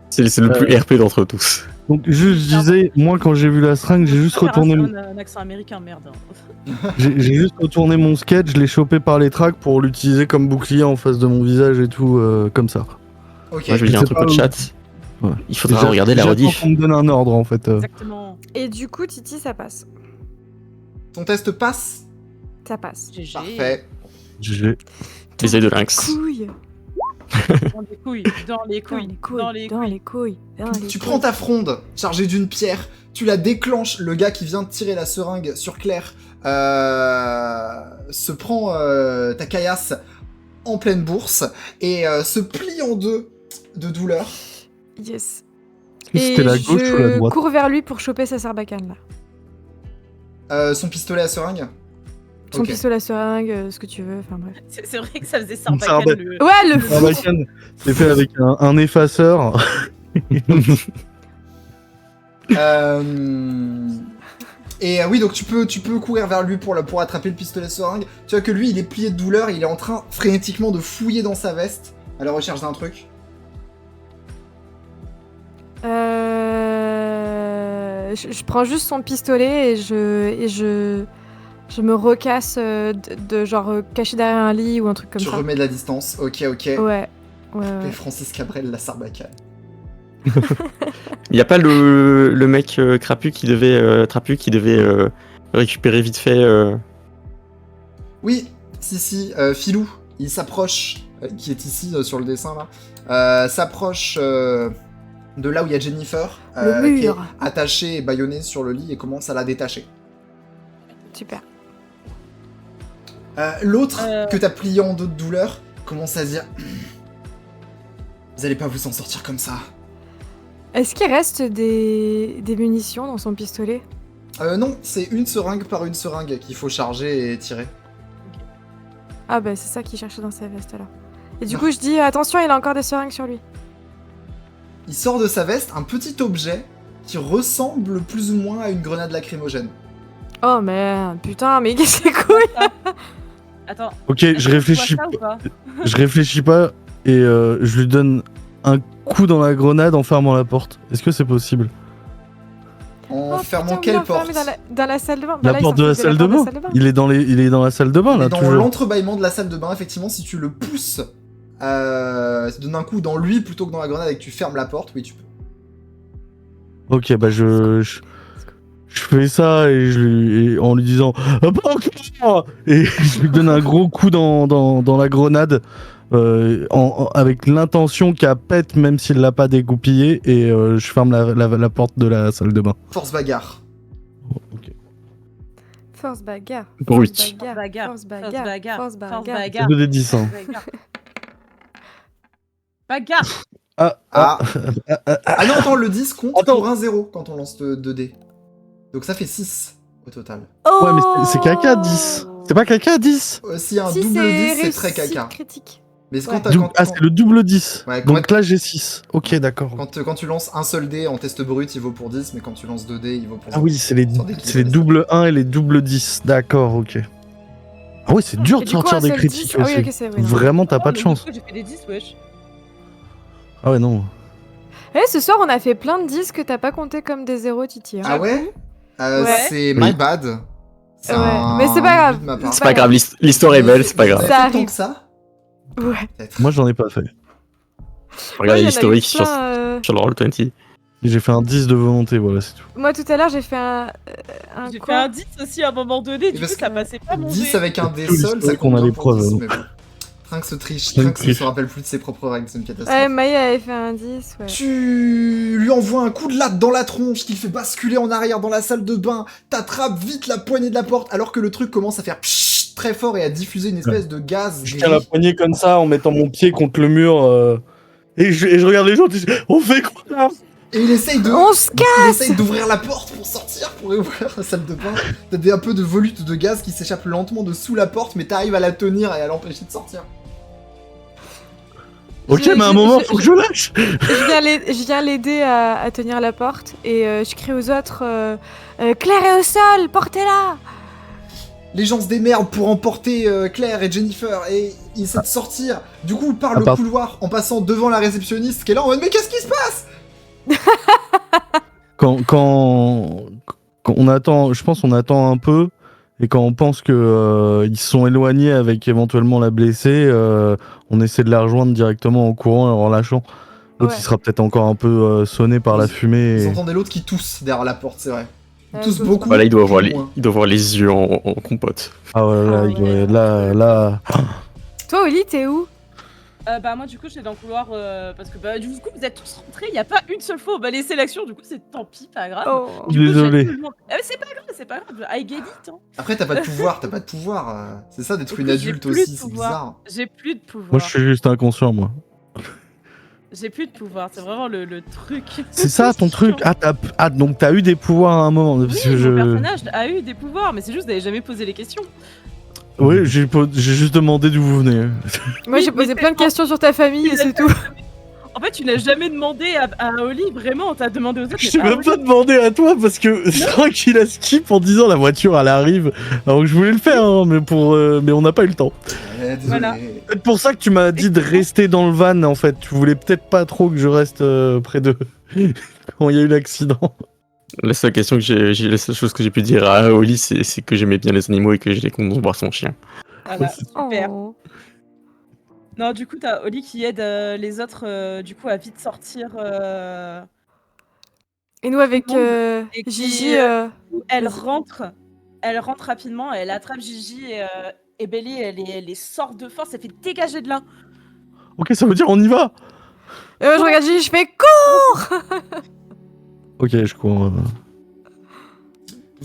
C'est le plus RP d'entre tous. Donc juste je disais, moi quand j'ai vu la seringue, j'ai juste retourné Un accent américain, merde. j'ai juste retourné mon skate, je l'ai chopé par les tracks pour l'utiliser comme bouclier en face de mon visage et tout comme ça. Ok. Moi, je vais dire un C'est truc pas au où- chat. Ouais. Il faudra J'attends- regarder la j'attends rediff. qu'on me donne un ordre en fait. Exactement. Et du coup, Titi, ça passe. Ton test passe. Ça passe. GG. Parfait. J'ai Les ailes de lynx. Couilles. Dans les couilles, dans les Dans couilles, les couilles. dans les Dans couilles. les couilles. Dans les Tu couilles. prends ta fronde chargée d'une pierre, tu la déclenches, le gars qui vient de tirer la seringue sur Claire se prend ta caillasse en pleine bourse et se plie en deux de douleur. Yes. C'était la gauche ou la je droite. cours vers lui pour choper sa sarbacane, là. Son pistolet à seringue. Son Ok. pistolet à seringue, ce que tu veux, enfin bref. C'est vrai que ça faisait Une sarbacane. sarbacane. Le... Ouais, le La fou. bacane, c'est fait avec un effaceur. Et oui, donc tu peux courir vers lui pour attraper le pistolet seringue. Tu vois que lui, il est plié de douleur, il est en train frénétiquement de fouiller dans sa veste à la recherche d'un truc. Je prends juste son pistolet et je me recasse genre caché derrière un lit ou un truc comme Tu ça. remets de la distance. Ok. Ouais. Et Francis Cabrel, la sarbacane. Il n'y a pas le mec trapu qui devait récupérer vite fait. Oui, si, Filou, il s'approche, qui est ici sur le dessin là, s'approche de là où il y a Jennifer, Le qui est mur. attachée et bâillonnée sur le lit et commence à la détacher. Super. L'autre que t'as plié en dos de douleur commence à dire vous allez pas vous en sortir comme ça. Est-ce qu'il reste des munitions dans son pistolet? Non, c'est une seringue par une seringue qu'il faut charger et tirer. Ah bah c'est ça qu'il cherchait dans sa veste alors. Et du coup je dis attention, il a encore des seringues sur lui. Il sort de sa veste un petit objet qui ressemble plus ou moins à une grenade lacrymogène. Oh merde, putain, mais qu'est-ce que c'est cool. Attends. Ok, est-ce je que tu réfléchis vois ça ou pas Je réfléchis pas et je lui donne un coup dans la grenade en fermant la porte. Est-ce que c'est possible? En Oh, fermant putain, quelle oui, enfermé porte? dans la salle de bain. La Bah là, il porte de s'en la fout salle de bain. Il est dans la salle de bain Mais là dans toujours. l'entrebâillement de la salle de bain, effectivement, si tu le pousses d'un coup dans lui plutôt que dans la grenade et que tu fermes la porte, oui, tu peux. Ok, bah je fais ça et en lui disant ah, pas encore et je lui donne un gros coup dans la grenade avec l'intention qu'elle pète même s'il l'a pas dégoupillé et je ferme la porte de la salle de bain. Force bagarre. Ok. Force bagarre. Brut. Force bagarre. Force bagarre. Force bagarre. C'est 2d10 hein. Bagarre. Ah non, attends, le 10 compte Attends. pour un 0 quand on lance 2D. Donc ça fait 6 au total. Ouais mais c'est caca 10. C'est pas caca 10. S'il y a un Si, double 10, c'est très réussite caca. critique. Mais c'est Ouais. C'est le double 10. Ouais, Donc là j'ai 6. Ok d'accord. quand tu lances un seul dé en test brut, il vaut pour 10, mais quand tu lances 2 dés, il vaut pour 0. Ah oui, c'est les Sans c'est les double 1 et les double 10. D'accord, ok. Ah ouais, c'est dur Et de du coup, sortir un des seul critiques 10. Ah oui, aussi. ok, c'est vrai. non. Vraiment, t'as Oh, pas de mais chance. du coup, j'ai fait des 10, wesh. Ah ouais, non. Eh, ce soir, on a fait plein de 10 que t'as pas compté comme des 0, Titi. hein. Ah ouais, Ouais. C'est Oui. my bad. C'est Ouais, un mais c'est pas grave. oubli de ma part. C'est pas grave, l'histoire est belle, c'est pas Vous grave. avez Ça fait tant arrive. que ça Ouais. Peut-être. Moi, j'en ai pas fait. Regardez Ouais, il y en a eu l'historique sur plein, le Roll20. J'ai fait un 10 de volonté, voilà, c'est tout. Moi, tout à l'heure, j'ai fait un J'ai fait quoi un 10 aussi à un moment donné, du coup, parce ça que passait pas mon 10 dé. avec un dé Tout seul, ça l'historique, compte on a bien les pour preuves, 10, hein. mais bon. Trunks triche, Trunks Trunks ne triche. se rappelle plus de ses propres règles, c'est une catastrophe. Ouais, Maï avait fait un 10, ouais. Tu lui envoies un coup de latte dans la tronche qui le fait basculer en arrière dans la salle de bain, t'attrapes vite la poignée de la porte alors que le truc commence à faire pshhh très fort et à diffuser une espèce de gaz Je tiens la gris. poignée comme ça en mettant mon pied contre le mur et je regarde les gens, je dis, on fait quoi là? Et il essaye de... On se Il casse. essaye d'ouvrir la porte pour sortir, pour ouvrir la salle de bain. T'as un peu de volute de gaz qui s'échappe lentement de sous la porte, mais t'arrives à la tenir et à l'empêcher de sortir. Ok, mais à un moment, faut que je lâche. Je viens l'aider à tenir la porte et je crie aux autres Claire est au sol, portez-la. Les gens se démerdent pour emporter Claire et Jennifer et ils essaient de sortir. Du coup, par le part- couloir en passant devant la réceptionniste qui est là en mode mais qu'est-ce qui se passe? Quand on attend, je pense qu'on attend un peu, et quand on pense que ils se sont éloignés avec éventuellement la blessée, on essaie de la rejoindre directement en courant et en lâchant. L'autre, Ouais. il sera peut-être encore un peu sonné par la fumée. Vous et- entendez l'autre qui tousse derrière la porte, c'est vrai. Ils Ouais, toussent sauf- beaucoup. Voilà, il doit avoir plus les, loin. il doit avoir les yeux en compote. Ah ouais, là, Ah il doit- ouais. là. Toi, Oli, t'es où? Bah moi du coup j'étais dans le couloir parce que bah du coup vous êtes tous rentrés, il y a pas une seule fois où on m'a laissé l'action, du coup c'est tant pis, pas grave. Oh. Du coup, Désolé. j'ai tout le monde- mais c'est pas grave, I get it hein. Après, t'as pas de pouvoir, C'est ça d'être une J'ai adulte plus aussi, de c'est pouvoir. bizarre. J'ai plus de pouvoir. Moi, je suis juste inconscient, moi. J'ai plus de pouvoir, c'est vraiment le truc. C'est ça ton truc? Donc t'as eu des pouvoirs à un moment. Oui, Parce que mon personnage a eu des pouvoirs, mais c'est juste que vous n'avez jamais posé les questions. Oui, j'ai juste demandé d'où vous venez. Moi, j'ai Oui, posé mais plein de c'est- questions sur ta famille et c'est tout. En fait, tu n'as jamais demandé à Oli, vraiment, t'as demandé aux autres. Je mais t'ai pas à même Oli. pas demandé à toi parce que je crois qu'il a skip en disant la voiture elle arrive. Alors que je voulais le faire, hein, mais on n'a pas eu le temps. Désolé. Voilà. C'est pour ça que tu m'as dit de rester dans le van en fait. Tu voulais peut-être pas trop que je reste près d'eux quand il y a eu l'accident. La seule question la seule chose que j'ai pu dire à Oli, c'est que j'aimais bien les animaux et que j'étais content de voir son chien. Voilà, super. Oh. Non, du coup, t'as Oli qui aide les autres, du coup, à vite sortir. Et nous, avec Et qui, Gigi, Elle Vas-y. rentre rapidement, elle attrape Gigi et Belly, elle les sort de force, elle fait dégager de là. Ok, ça veut dire on y va. je regarde Gigi, je fais cours. Ok, je cours.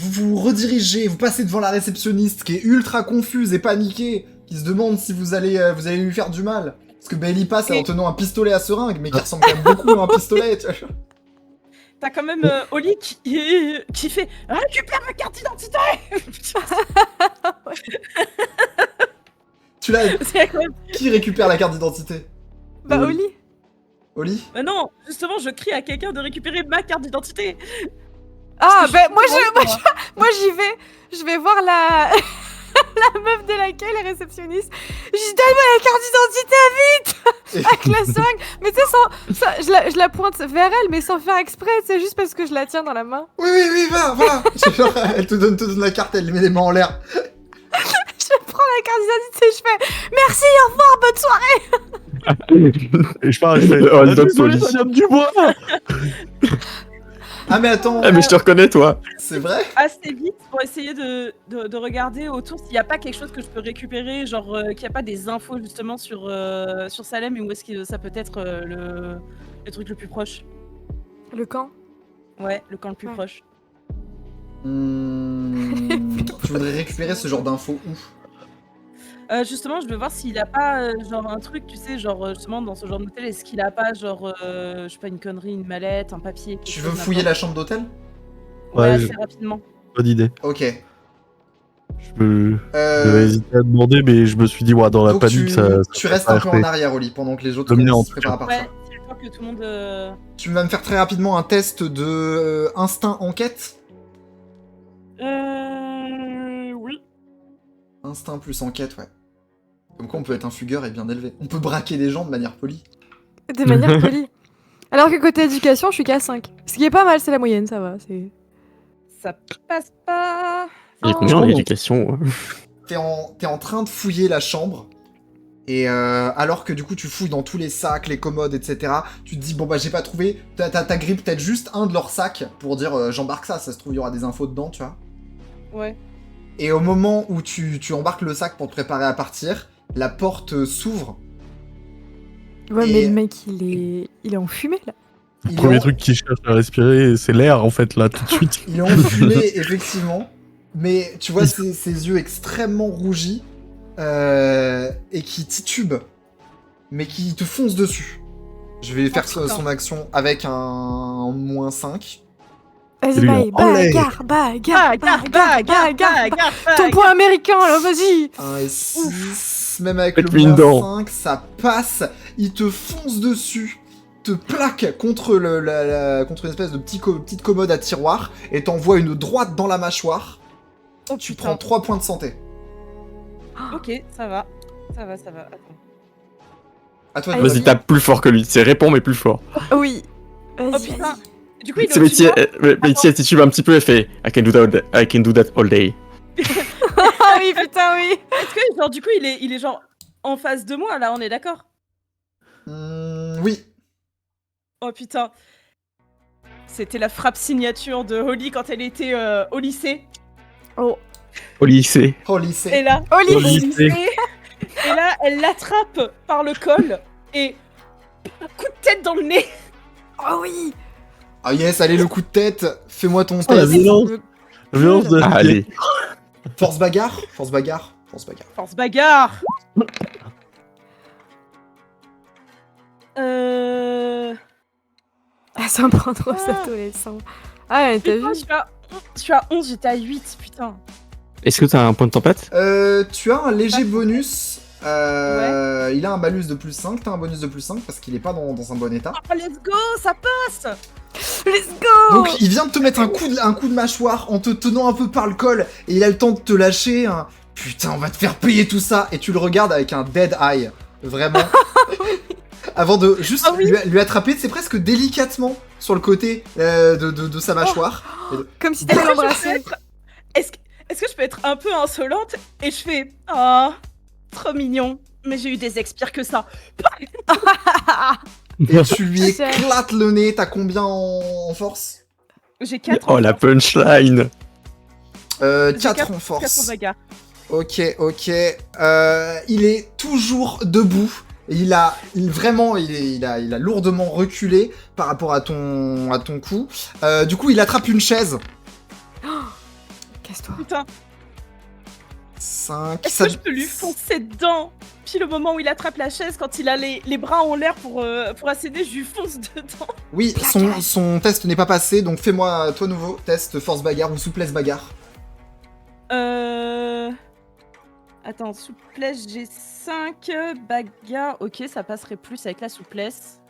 vous vous redirigez, vous passez devant la réceptionniste qui est ultra confuse et paniquée, qui se demande si vous allez lui faire du mal. Parce que elle y passe en tenant un pistolet à seringue, mais qui ressemble quand même beaucoup à un pistolet, tu vois. T'as quand même Oli qui fait « Récupère ma carte d'identité !» Tu l'as. C'est quand même... Qui récupère la carte d'identité? Bah, Oli. Oli? Mais non, justement, je crie à quelqu'un de récupérer ma carte d'identité. Ah, Parce que bah, je- moi j'y vais. Je vais voir la... la meuf de l'accueil, la réceptionniste. Je dis, donne-moi la carte d'identité vite avec la seringue. Mais tu sais, je la pointe vers elle, mais sans faire exprès. C'est juste parce que je la tiens dans la main. Oui, voilà. Genre, elle te donne la carte, elle met les mains en l'air. Je prends la carte d'identité, je fais merci, au revoir, bonne soirée. Et je pars, je fais. Oh, le Doc Désolé, Poli. ça vient du bois. Ah, mais attends, Ah, mais je te reconnais, toi. c'est vrai? Assez vite pour essayer de regarder autour s'il n'y a pas quelque chose que je peux récupérer, genre qu'il n'y a pas des infos justement sur Salem et où est-ce que ça peut être le truc le plus proche. Le camp. Ouais, le camp le plus Ouais. proche. Tu voudrais récupérer ce genre d'infos où? Justement, je veux voir s'il a pas genre un truc, tu sais, genre justement dans ce genre d'hôtel, est-ce qu'il a pas genre, je sais pas, une connerie, une mallette, un papier. quelque Tu chose, veux fouiller la chambre d'hôtel? Ouais, Ouais, assez rapidement. Bonne idée. Ok. J'avais hésité à demander, mais je me suis dit, ouais, dans la Donc panique, ça. tu restes un peu en arrière, Oli, pendant que les autres Le mien, en se tout préparent à partir. Ouais, c'est le temps que tout le monde. Tu vas me faire très rapidement un test de instinct enquête. Oui. Instinct plus enquête, ouais. Comme quoi on peut être un fugueur et bien élevé. On peut braquer des gens de manière polie. De manière polie. Alors que côté éducation, je suis qu'à 5. Ce qui est pas mal, c'est la moyenne, ça va. Ça passe pas. Il y a combien en éducation? T'es en train de fouiller la chambre. Et alors que du coup tu fouilles dans tous les sacs, les commodes, etc. Tu te dis bon bah j'ai pas trouvé. T'as grippé peut-être juste un de leurs sacs pour dire j'embarque ça se trouve il y aura des infos dedans, tu vois. Ouais. Et au moment où tu embarques le sac pour te préparer à partir, la porte s'ouvre. Ouais, Et- mais le mec, il est en fumée, là. Le Il premier est en- truc qui cherche à respirer, c'est l'air, en fait, là, tout de suite. Il est enfumé, effectivement. Mais tu vois ses yeux extrêmement rougis et qui titubent, mais qui te foncent dessus. Je vais faire putain. son action avec un -5. Vas-y, Lui, bye, là. Olé. bagarre. Ton point américain, là, vas-y. 1 et 6, même avec Faites-lui le une dent. -5, ça passe. Il te fonce dessus, te plaque contre, contre une espèce de petite commode à tiroir et t'envoie une droite dans la mâchoire. Oh, Tu putain. prends 3 points de santé. Ok, ça va. Ça va. Attends. À toi de Vas-y, tape plus fort que lui. C'est réponds, mais plus fort. Oui. Oh Vas-y, putain. vas-y. Du coup, il est C'est au-dessus de moi. Métier, elle titube un petit peu, elle fait I can do that all day. Ah oui, putain, oui. Est-ce que genre du coup il est genre en face de moi là, on est d'accord? Oui. Oh putain. C'était la frappe signature de Holly quand elle était au lycée. Oh, Au lycée. Oh, lycée. Et là, Oli. Au au lycée. lycée, et là, elle l'attrape par le col et un coup de tête dans le nez. Oh oui. Ah yes, allez, le coup de tête. Fais-moi ton Oh, la test. violence. La violence de la Ah, allez. Force bagarre. Force bagarre. Force bagarre. Force bagarre. Euh... Ah, ça me prend trop cet adolescent. Ah, ouais, t'as Putain, vu? je suis à 11, j'étais à 8, putain. Est-ce que t'as un point de tempête? Tu as un léger Pas bonus. Il a un malus de plus 5. T'as un bonus de plus 5 parce qu'il est pas dans un bon état. Oh, let's go, ça passe. Let's go. Donc il vient de te mettre un coup de mâchoire en te tenant un peu par le col et il a le temps de te lâcher. Putain, on va te faire payer tout ça. Et tu le regardes avec un dead eye. Vraiment. Avant de juste Ah oui. lui attraper, c'est presque délicatement sur le côté de sa mâchoire. Comme si t'allais l'embrasser. Est-ce que je peux être un peu insolente et je fais ah trop mignon, mais j'ai eu des ex pires que ça. Et tu lui C'est- éclates le nez. T'as combien en force? J'ai 4 Oh, la punchline. 4 en force. bagarres. Ok. Il est toujours debout. Il a lourdement reculé par rapport à ton coup. Du coup, il attrape une chaise. Casse-toi. Putain, 5. est-ce que je peux lui foncer dedans? Puis le moment où il attrape la chaise, quand il a les bras en l'air pour accéder, je lui fonce dedans. Oui, son test n'est pas passé, donc fais-moi, toi nouveau, test force bagarre ou souplesse bagarre. Attends, souplesse, j'ai 5 bagarres. Ok, ça passerait plus avec la souplesse.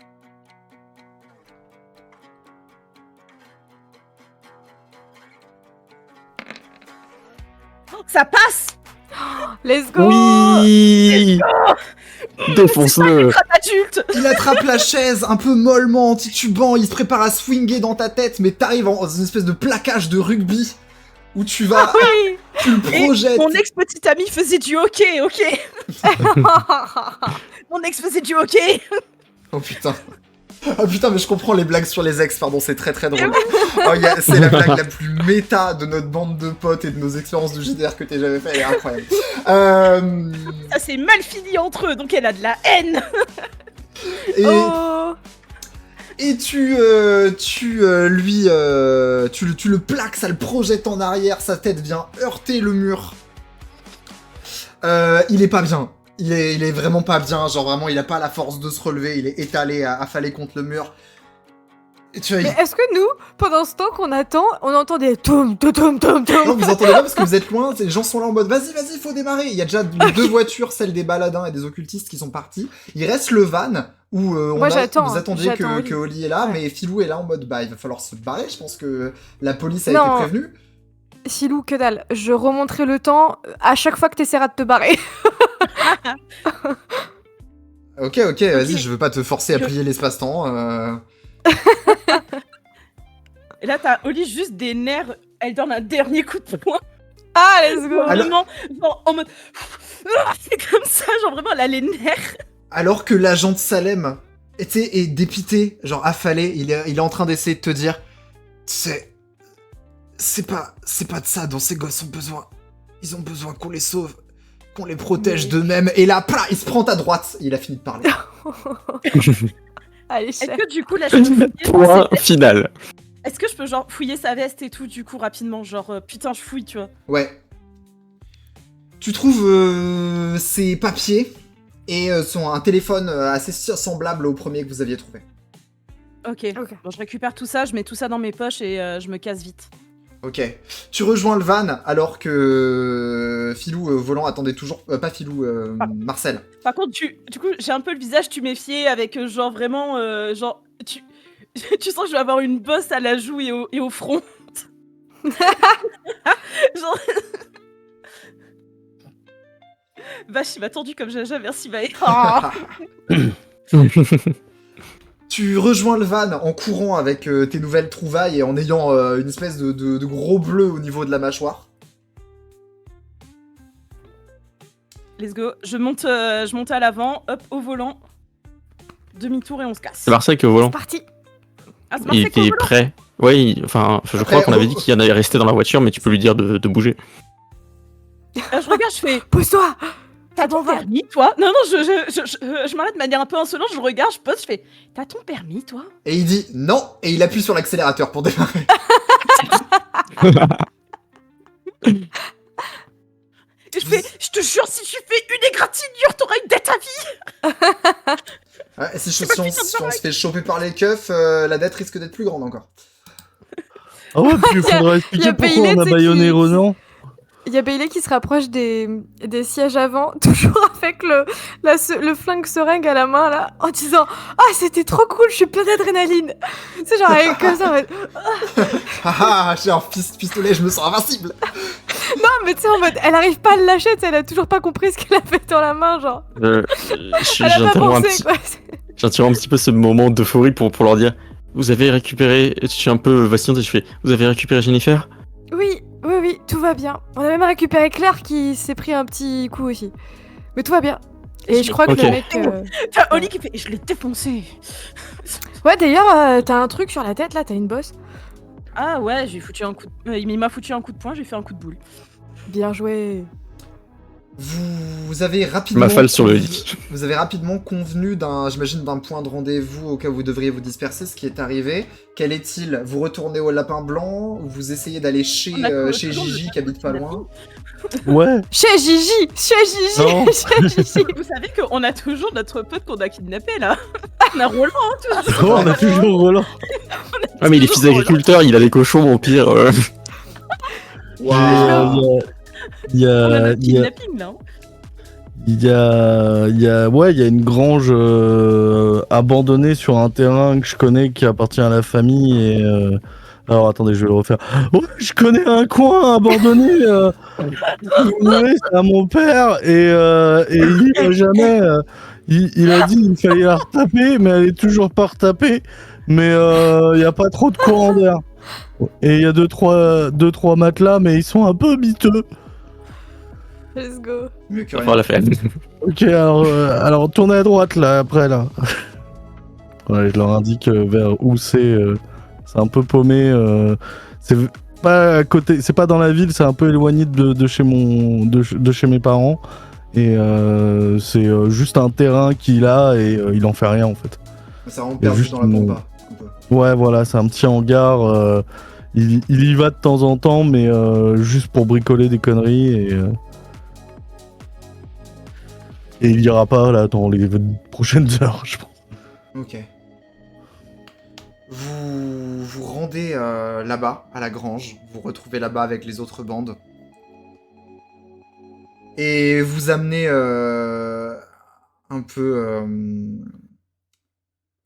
Oh, ça passe! Let's go. Oui. Défonce-le. Crâne adulte! Il attrape la chaise un peu mollement, en titubant, il se prépare à swinger dans ta tête, mais t'arrives dans une espèce de plaquage de rugby où tu vas, Oui. tu le Et projettes. mon ex-petite amie faisait du hockey, ok? Mon ex faisait du hockey! Oh putain. Oh putain, mais je comprends les blagues sur les ex, pardon, c'est très très drôle. Oh, c'est la blague la plus méta de notre bande de potes et de nos expériences de JDR que t'aies jamais fait, elle est incroyable. Ça s'est mal fini entre eux, donc elle a de la haine! Et, Oh. et tu le plaques, ça le projette en arrière, sa tête vient heurter le mur. Il est pas bien. Il est vraiment pas bien, genre vraiment il a pas la force de se relever, il est étalé, affalé contre le mur. Et tu vois, Mais est-ce que nous, pendant ce temps qu'on attend, on entend des toum toum toum toum Non, toum? vous entendez pas parce que vous êtes loin, les gens sont là en mode vas-y, faut démarrer. Il y a déjà les deux voitures, celle des baladins et des occultistes qui sont partis. Il reste le van où Moi, j'attends, vous attendiez j'attends Oli. que Oli est là, Ouais. mais Philou est là en mode bah il va falloir se barrer. Je pense que la police a Non. été prévenue. Filou, que dalle. Je remonterai le temps à chaque fois que t'essaieras de te barrer. Ok, vas-y, je veux pas te forcer à plier l'espace-temps. Et là, t'as Oli juste des nerfs, elle donne un dernier coup de poing. Ah, let's go. Alors- Vraiment, genre, en mode. C'est comme ça, genre vraiment, elle a les nerfs. Alors que l'agent de Salem est dépité, genre affalé, il est en train d'essayer de te dire c'est pas de ça dont ces gosses ont besoin. Ils ont besoin qu'on les sauve, qu'on les protège Mais- d'eux-mêmes. Et là, il se prend à droite. Il a fini de parler. Allez, Est-ce chef. que du coup, là, je peux fouiller Point final. Est-ce que je peux, genre, fouiller sa veste et tout, du coup, rapidement? Genre, putain, je fouille, tu vois. Ouais. Tu trouves ses papiers et un téléphone assez semblable au premier que vous aviez trouvé. Ok. Ok. Bon, je récupère tout ça, je mets tout ça dans mes poches et je me casse vite. Ok. Tu rejoins le van alors que Philou volant attendait toujours... pas Philou, Marcel. Par contre, du coup, j'ai un peu le visage tuméfié avec, genre, vraiment, genre, tu sens que je vais avoir une bosse à la joue et au front. Genre... Vache, il m'a tendu comme Jaja, merci Maë. Oh. Tu rejoins le van en courant avec tes nouvelles trouvailles et en ayant une espèce de gros bleu au niveau de la mâchoire. Let's go. Je monte à l'avant, hop, au volant. Demi-tour et on se casse. C'est Marseille qui est au volant. Parti. Ah, c'est Il Marseille qui est au était volant. prêt. Ouais, enfin, je crois qu'on avait dit qu'il y en avait resté dans la voiture, mais tu peux lui dire de bouger. Je regarde, je fais. Pose-toi. T'as ton permis, toi? Non, je m'arrête de manière un peu insolente, je regarde, je pose, je fais. T'as ton permis, toi? Et il dit non, et il appuie sur l'accélérateur pour démarrer. Et je fais. Je te jure, si tu fais une égratignure, t'auras une dette à vie! Ouais, si on se fait choper par les keufs, la dette risque d'être plus grande encore. Ah ouais, puis il faudra y a expliquer pourquoi Bailey, on a tu sais, baïonné qui- Renan. Il y a Bailey qui se rapproche des sièges avant, toujours avec le flingue seringue à la main, là, en disant « Ah, c'était trop cool, je suis plein d'adrénaline !» C'est genre avec comme ça, en mode Haha, j'ai un pistolet, je me sens invincible. Non, mais tu sais, en mode, elle arrive pas à le lâcher, tu sais, elle a toujours pas compris ce qu'elle avait dans la main, genre. Elle a pas J'interromps pensé, quoi. un petit peu ce moment d'euphorie pour leur dire vous avez récupéré. Je suis un peu vacillante et je fais vous avez récupéré Jennifer? Oui, tout va bien. On a même récupéré Claire qui s'est pris un petit coup aussi. Mais tout va bien. Et je crois que Ok. le mec... T'as Oli qui fait. Je l'ai défoncé! Ouais, d'ailleurs, t'as un truc sur la tête, là, t'as une bosse. Ah ouais, j'ai foutu un coup de... il m'a foutu un coup de poing, j'ai fait un coup de boule. Bien joué. Vous avez rapidement... Mafale sur le lit. Vous avez rapidement convenu j'imagine, d'un point de rendez-vous au cas où vous devriez vous disperser, ce qui est arrivé. Quel est-il? Vous retournez au Lapin Blanc ou vous essayez d'aller chez Gigi qui habite pas loin? Ouais. Chez Gigi! Non. Chez Gigi! Vous savez qu'on a toujours notre pote qu'on a kidnappé là. On a Roland, hein, toujours. Oh, on a toujours Roland. Ah, mais il est fils d'agriculteur, il a des cochons au pire. Waouh. Il y On a a, notre il y a, kidnapping là. il y a une grange abandonnée sur un terrain que je connais qui appartient à la famille et alors attendez, je vais le refaire. Ouais, je connais un coin abandonné. C'est à mon père et il a jamais. Il a dit qu'il fallait la retaper, mais elle est toujours pas retapée. Mais il y a pas trop de courant d'air. Et il y a deux trois matelas, mais ils sont un peu miteux. Let's go. Mieux que On va rien. faire la fête. Ok, alors tournez à droite là, après là. Ouais, je leur indique vers où c'est. C'est un peu paumé. C'est pas à côté, c'est pas dans la ville, c'est un peu éloigné de chez de chez mes parents. Et c'est juste un terrain qu'il a et il en fait rien en fait. C'est vraiment Il y a perdu juste dans la une- pampa. un peu. Ouais, voilà, c'est un petit hangar. Il y va de temps en temps, mais juste pour bricoler des conneries et il ira pas là dans les prochaines heures, je pense. Ok. Vous rendez là-bas, à la grange. Vous retrouvez là-bas avec les autres bandes. Et vous amenez un peu...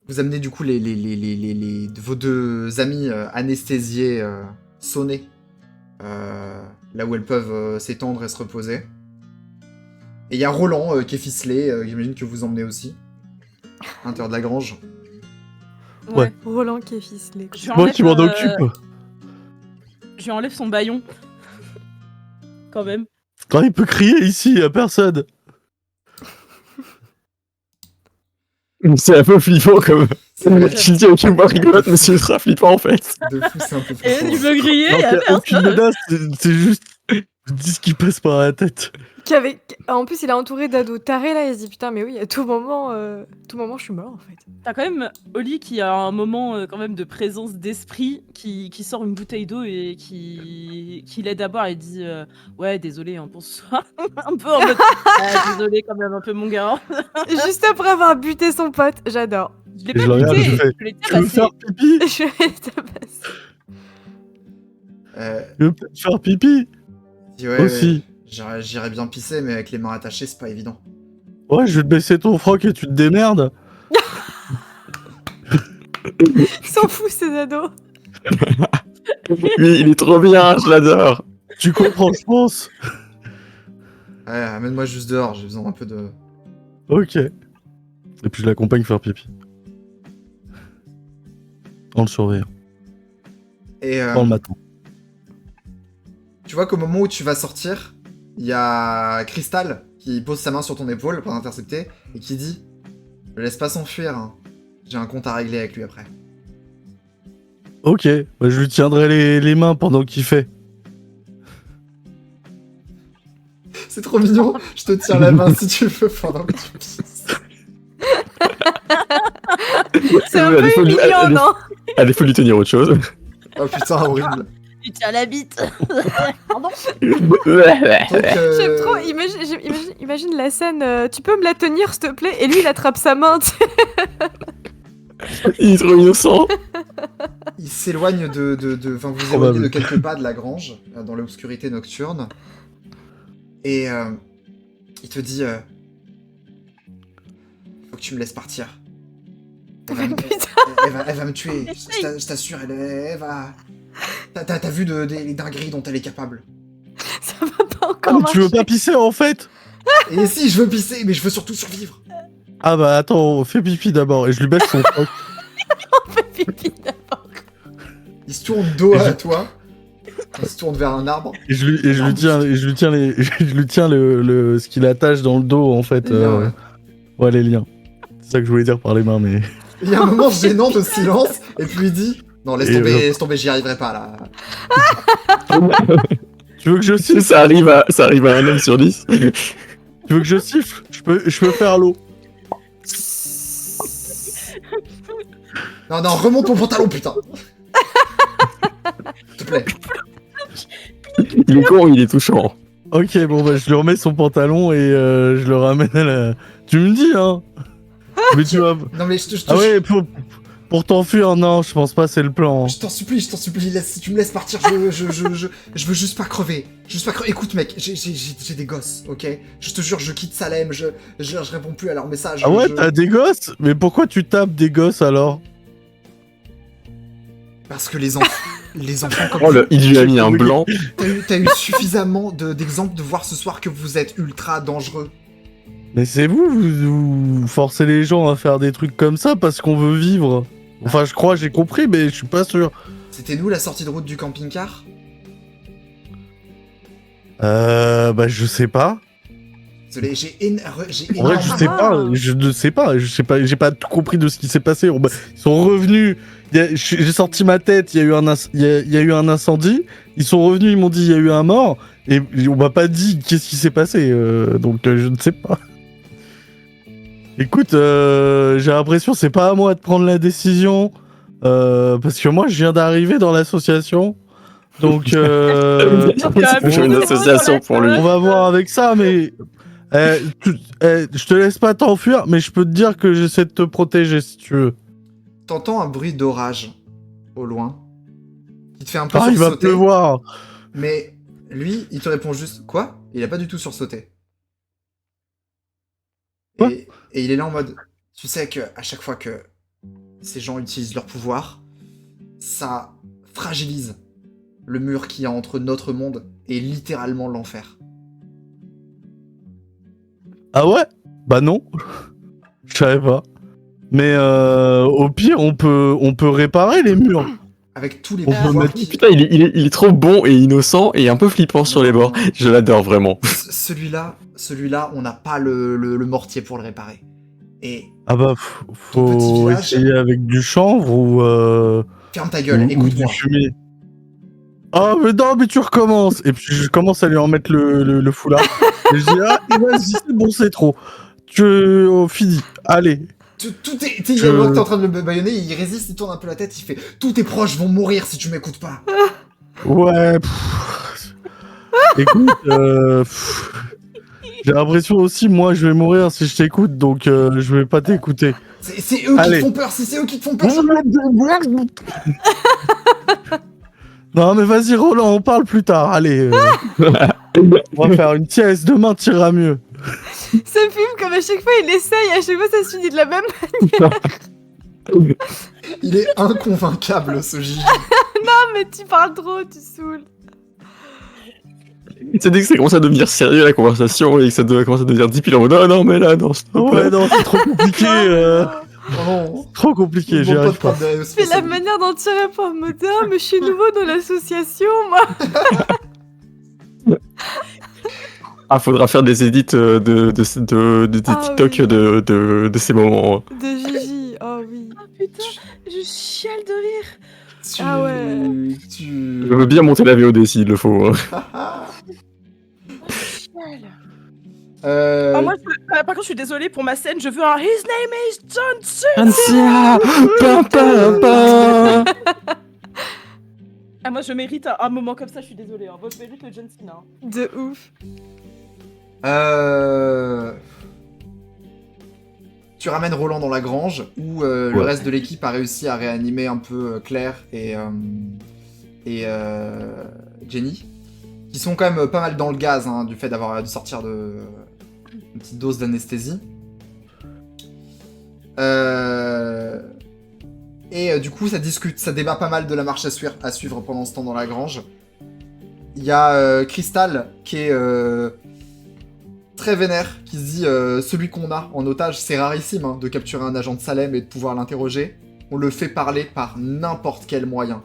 vous amenez du coup vos deux amis anesthésiés sonnés. Là où elles peuvent s'étendre et se reposer. Et il y a Roland qui est ficelé, j'imagine que vous emmenez aussi. À l'intérieur de la grange. Ouais. Roland qui est ficelé. Je lui Moi enlève, qui m'en occupe. Je lui enlève son baillon. Quand même. Quand il peut crier ici, y a personne. C'est un peu flippant comme. C'est Je dis ok, moi rigolote, mais c'est ultra flippant en fait. de fou, c'est un peu Et flippant. tu veux griller, Non, y a y a aucune personne. menace, c'est juste. Je dis ce qui passe par la tête. En plus, il est entouré d'ados tarés là. Il se dit putain, mais oui, à tout moment, je suis mort en fait. T'as quand même Oli qui a un moment quand même de présence d'esprit, qui sort une bouteille d'eau et qui l'aide à boire et dit ouais désolé hein, pour ce soir. Un peu en mode désolé quand même un peu mon gars. Juste après avoir buté son pote, j'adore. Je l'ai Je pas le regarde, buté, je fais, je l'ai Tu veux tabassé. faire pipi? Je vais le tabasser. Tu veux peut-être faire pipi? Dis, ouais, Aussi. j'irais bien pisser, mais avec les mains attachées, c'est pas évident. Ouais, je vais te baisser ton froc et tu te démerdes. Ils s'en foutent ces ados. Lui, il est trop bien, je l'adore. Tu comprends, je pense. Ouais, amène-moi juste dehors, j'ai besoin un peu de... Ok. Et puis je l'accompagne faire pipi. En le surveillant. Et Dans le matin. tu vois qu'au moment où tu vas sortir, il y a Crystal qui pose sa main sur ton épaule pour t'intercepter et qui dit « Ne laisse pas s'enfuir, hein. J'ai un compte à régler avec lui après. Ok. Bah, je lui tiendrai les mains pendant qu'il fait. » C'est trop mignon, je te tiens la main si tu veux pendant que tu pisses. C'est un Oui, peu humiliant, non? Allez, faut lui tenir autre chose. Oh putain, horrible. Tu tiens la bite. Pardon. Donc, J'aime trop. Imagine la scène. Tu peux me la tenir, s'il te plaît? Et lui, il attrape sa main. Tu sais. Il est trop innocent. il s'éloigne Enfin, vous vous Probable. éloignez de quelques pas de la grange, dans l'obscurité nocturne. Et il te dit faut que tu me laisses partir. Elle va me tuer, je t'assure, elle va... T'as vu des dingueries dont elle est capable. Ça va pas Ah, encore mais tu veux marcher. pas pisser en fait? Et si, je veux pisser, mais je veux surtout survivre. Ah bah attends, fais pipi d'abord et je lui baisse son froc. Pipi. Il se tourne dos à toi. Il se tourne vers un arbre. Et je lui tiens ce qu'il attache dans le dos en fait. Les liens, ouais. Ouais, les liens. C'est ça que je voulais dire par les mains, mais. Il y a un moment gênant de silence, et puis il dit non, laisse tomber, j'y arriverai pas là. Tu veux que je siffle? Ça arrive à un homme sur 10. Tu veux que je siffle? Je peux faire l'eau. Non, remonte ton pantalon, putain. S'il te plaît. Il est con ou il est touchant? Ok, bon bah je lui remets son pantalon et je le ramène à la... Tu me dis, hein? Mais tu vas... Non, mais je te... Ah ouais, pour t'enfuir, non, je pense pas, c'est le plan. Je t'en supplie, si tu me laisses partir, je veux juste pas crever. Écoute, mec, j'ai des gosses, ok? Je te jure, je quitte Salem, je réponds plus à leurs messages. Ah ouais, t'as des gosses? Mais pourquoi tu tapes des gosses alors? Parce que les enfants comme Oh, vous, il lui a mis un blanc. t'as eu suffisamment d'exemples de voir ce soir que vous êtes ultra dangereux. Mais c'est vous forcez les gens à faire des trucs comme ça parce qu'on veut vivre. Enfin, je crois, j'ai compris, mais je suis pas sûr. C'était nous la sortie de route du camping-car? Bah je sais pas. Désolé, j'ai En vrai, je sais pas, j'ai pas tout compris de ce qui s'est passé. Ils sont revenus, j'ai sorti ma tête, il y a eu un incendie, ils sont revenus, ils m'ont dit il y a eu un mort, et on m'a pas dit qu'est-ce qui s'est passé, donc je ne sais pas. Écoute, j'ai l'impression que c'est pas à moi de prendre la décision, parce que moi je viens d'arriver dans l'association, donc Je fais une association pour lui. on va voir avec ça, mais... je te laisse pas t'enfuir, mais je peux te dire que j'essaie de te protéger si tu veux. T'entends un bruit d'orage au loin qui te fait un peu Ah, il va sursauter. pleuvoir. Mais lui, il te répond juste quoi? Il a pas du tout sursauté. Quoi? Et il est là en mode, tu sais que à chaque fois que ces gens utilisent leur pouvoir, ça fragilise le mur qu'il y a entre notre monde et littéralement l'enfer. Ah ouais? Bah non. Je savais pas. Mais au pire, on peut réparer les murs. Avec tous les On peut pouvoirs mettre- qui... Il est trop bon et innocent et un peu flippant sur les bords. Je l'adore vraiment. Celui-là, on n'a pas le mortier pour le réparer. Et Ah bah, Ton faut petit village. essayer avec du chanvre ou ferme ta gueule, ou du écoute-moi. fumier. Ah mais non, mais tu recommences. Et puis je commence à lui en mettre le foulard. Et je dis ah, vas-y, c'est bon, c'est trop. Fini. Allez. Tout est... Il y a moi que t'es en train de le baïonner, il résiste, il tourne un peu la tête, il fait « Tous tes proches vont mourir si tu m'écoutes pas !» Ouais. Écoute, j'ai l'impression aussi, moi, je vais mourir si je t'écoute, donc je vais pas t'écouter. C'est eux qui Allez. te font peur, si c'est eux qui te font peur. Non, mais vas-y, Roland, on parle plus tard. Allez, on va faire une sieste. Demain, t'iras mieux. Ce film, comme à chaque fois, il essaye, à chaque fois, ça se finit de la même. Il est inconvaincable, ce Gigi. Ah, mais tu parles trop, tu saoules. C'est dès que ça commence à devenir sérieux la conversation et que ça commence à devenir deep, il est en mode non, mais là, non, stop. Ouais, non, c'est trop compliqué. Non, Trop compliqué, j'y arrive pas. C'est la manière dont tu réponds en mode ah, mais je suis nouveau dans l'association, moi. Ah, faudra faire des edits de Ah, TikTok oui. de ces moments. De Gigi, oh oui. Ah putain, je chiale de rire. Ah ouais. Je veux bien monter la VOD s'il le faut. Chiale. Ah, moi, par contre, je suis désolée pour ma scène, je veux un His name is Johnson. Ansia, papa. Ah, moi, je mérite un moment comme ça, je suis désolée. Hein. Moi, je mérite le John Cena. Hein. De ouf. Tu ramènes Roland dans la grange, où le Ouais. reste de l'équipe a réussi à réanimer un peu Claire et Jenny, qui sont quand même pas mal dans le gaz, hein, du fait d'avoir dû sortir de une petite dose d'anesthésie. Du coup, ça discute, ça débat pas mal de la marche à suivre pendant ce temps dans la grange. Il y a Crystal qui est très vénère, qui se dit celui qu'on a en otage, c'est rarissime hein, de capturer un agent de Salem et de pouvoir l'interroger. On le fait parler par n'importe quel moyen.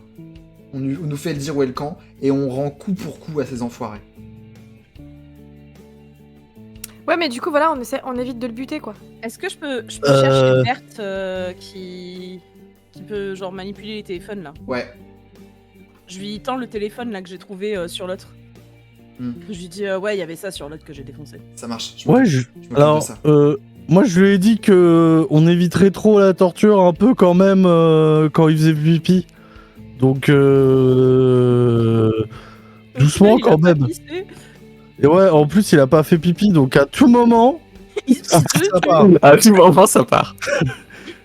On nous fait le dire où est le camp et on rend coup pour coup à ces enfoirés. Ouais, mais du coup, voilà, on évite de le buter, quoi. Est-ce que je peux chercher Berthe qui peut genre manipuler les téléphones là? Ouais. Je lui tends le téléphone là que j'ai trouvé sur l'autre. Je lui dis ouais, il y avait ça sur l'autre que j'ai défoncé. Ça marche. Ouais, je m'occupe de alors, ça. moi je lui ai dit que on éviterait trop la torture un peu quand même quand il faisait pipi. Donc doucement Il a quand pas même. pissé. Et ouais, en plus il a pas fait pipi, donc à tout moment, Il se pisse dessus. ça part. À tout moment, ça part.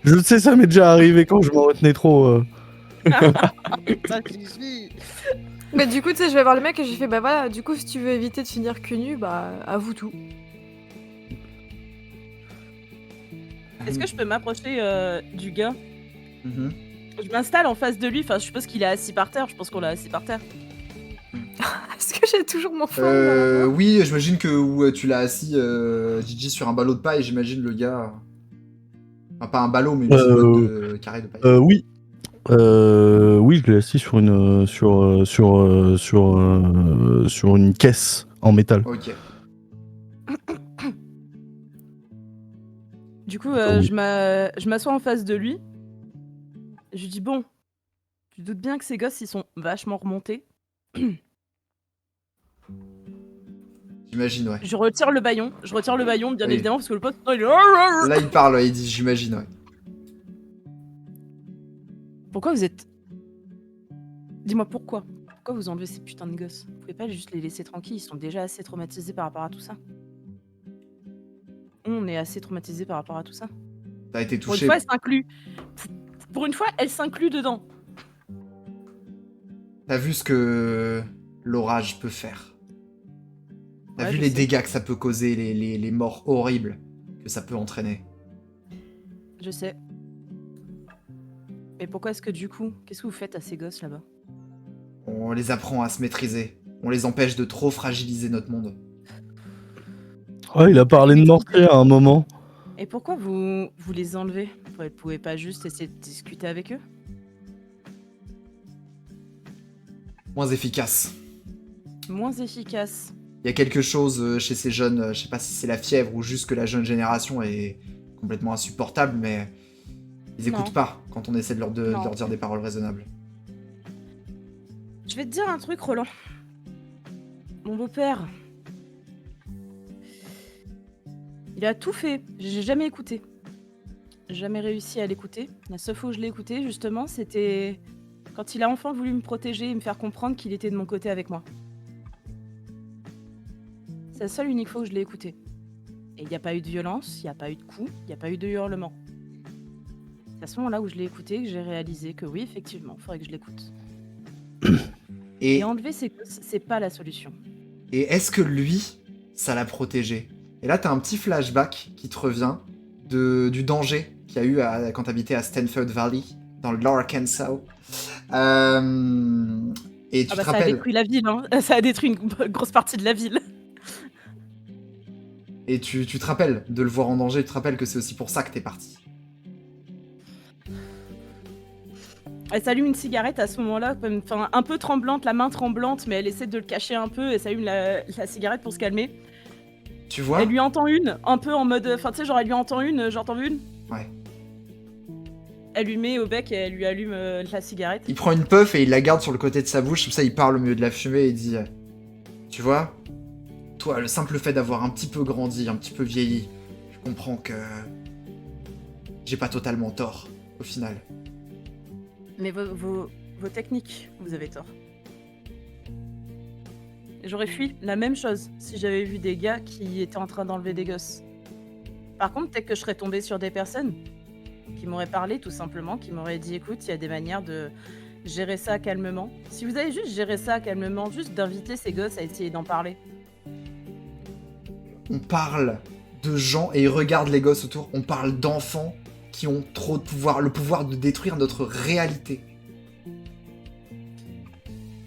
Je sais, ça m'est déjà arrivé quand je m'en retenais trop. Ça, Gigi. Mais du coup, tu sais, je vais voir le mec et j'ai fait, bah voilà, du coup, si tu veux éviter de finir cul nu, bah, avoue tout. Est-ce que je peux m'approcher du gars? Mhm. Je m'installe en face de lui, enfin je suppose qu'il est assis par terre, je pense qu'on l'a assis par terre. Est-ce que j'ai toujours mon flingue dans la main? Oui, j'imagine que tu l'as assis, Gigi, sur un ballot de paille. J'imagine le gars. Enfin, pas un ballot, mais une petite botte de carré de paille. Oui. Oui, je l'ai assis sur une sur une caisse en métal. Ok. Du coup, Oui. je m'assois en face de lui. Je lui dis bon, tu te doutes bien que ces gosses ils sont vachement remontés. J'imagine, ouais. Je retire le baillon, bien Oui. évidemment, parce que le pote, non, il est... Là, il parle, il dit j'imagine, ouais. Pourquoi vous êtes... Dis-moi pourquoi. Pourquoi vous enlevez ces putains de gosses? Vous pouvez pas juste les laisser tranquilles, ils sont déjà assez traumatisés par rapport à tout ça. On est assez traumatisés par rapport à tout ça. T'as été Pour une touché. fois, elle s'inclut. Pour une fois, elle s'inclut dedans. T'as vu ce que l'orage peut faire. T'as Ouais, vu je les sais. dégâts que ça peut causer, les morts horribles que ça peut entraîner. Je sais. Mais pourquoi est-ce que du coup, qu'est-ce que vous faites à ces gosses là-bas? On les apprend à se maîtriser. On les empêche de trop fragiliser notre monde. Ouais, il a parlé de mortier à un moment. Et pourquoi vous les enlevez? Vous pouvez pas juste essayer de discuter avec eux? Moins efficace. Moins efficace. Il y a quelque chose chez ces jeunes, je sais pas si c'est la fièvre ou juste que la jeune génération est complètement insupportable, mais ils Non. écoutent pas quand on essaie de leur Non. dire des paroles raisonnables. Je vais te dire un truc, Roland. Mon beau-père, il a tout fait. J'ai jamais écouté. Jamais réussi à l'écouter. La seule fois où je l'ai écouté, justement, c'était quand il a enfin voulu me protéger et me faire comprendre qu'il était de mon côté avec moi. C'est la seule unique fois où je l'ai écouté. Et il n'y a pas eu de violence, il n'y a pas eu de coups, il n'y a pas eu de hurlements. C'est à ce moment-là où je l'ai écouté que j'ai réalisé que oui, effectivement, il faudrait que je l'écoute. Et, Et enlever ces gosses, c'est pas la solution. et est-ce que lui, ça l'a protégé? Et là, t'as un petit flashback qui te revient du danger qu'il y a eu quand t'habitais à Stanford Valley, dans l'Arkansas. Et tu Ah te bah ça a rappelles... détruit la ville, hein. Ça a détruit une grosse partie de la ville. Et tu te rappelles de le voir en danger, tu te rappelles que c'est aussi pour ça que t'es parti. Elle s'allume une cigarette à ce moment-là, enfin un peu tremblante, la main tremblante, mais elle essaie de le cacher un peu, elle s'allume la cigarette pour se calmer. Tu vois? Elle lui entend une, un peu en mode, enfin tu sais, genre elle lui entend une, genre t'en veux une? Ouais. Elle lui met au bec et elle lui allume la cigarette. Il prend une puff et il la garde sur le côté de sa bouche, comme ça il parle au milieu de la fumée et il dit tu vois, toi, le simple fait d'avoir un petit peu grandi, un petit peu vieilli, je comprends que j'ai pas totalement tort, au final. Mais vos techniques, vous avez tort. J'aurais fui la même chose si j'avais vu des gars qui étaient en train d'enlever des gosses. Par contre, peut-être que je serais tombée sur des personnes qui m'auraient parlé tout simplement, qui m'auraient dit écoute, il y a des manières de gérer ça calmement. Si vous avez juste géré ça calmement, juste d'inviter ces gosses à essayer d'en parler. On parle de gens, et ils regardent les gosses autour, on parle d'enfants qui ont trop de pouvoir, le pouvoir de détruire notre réalité.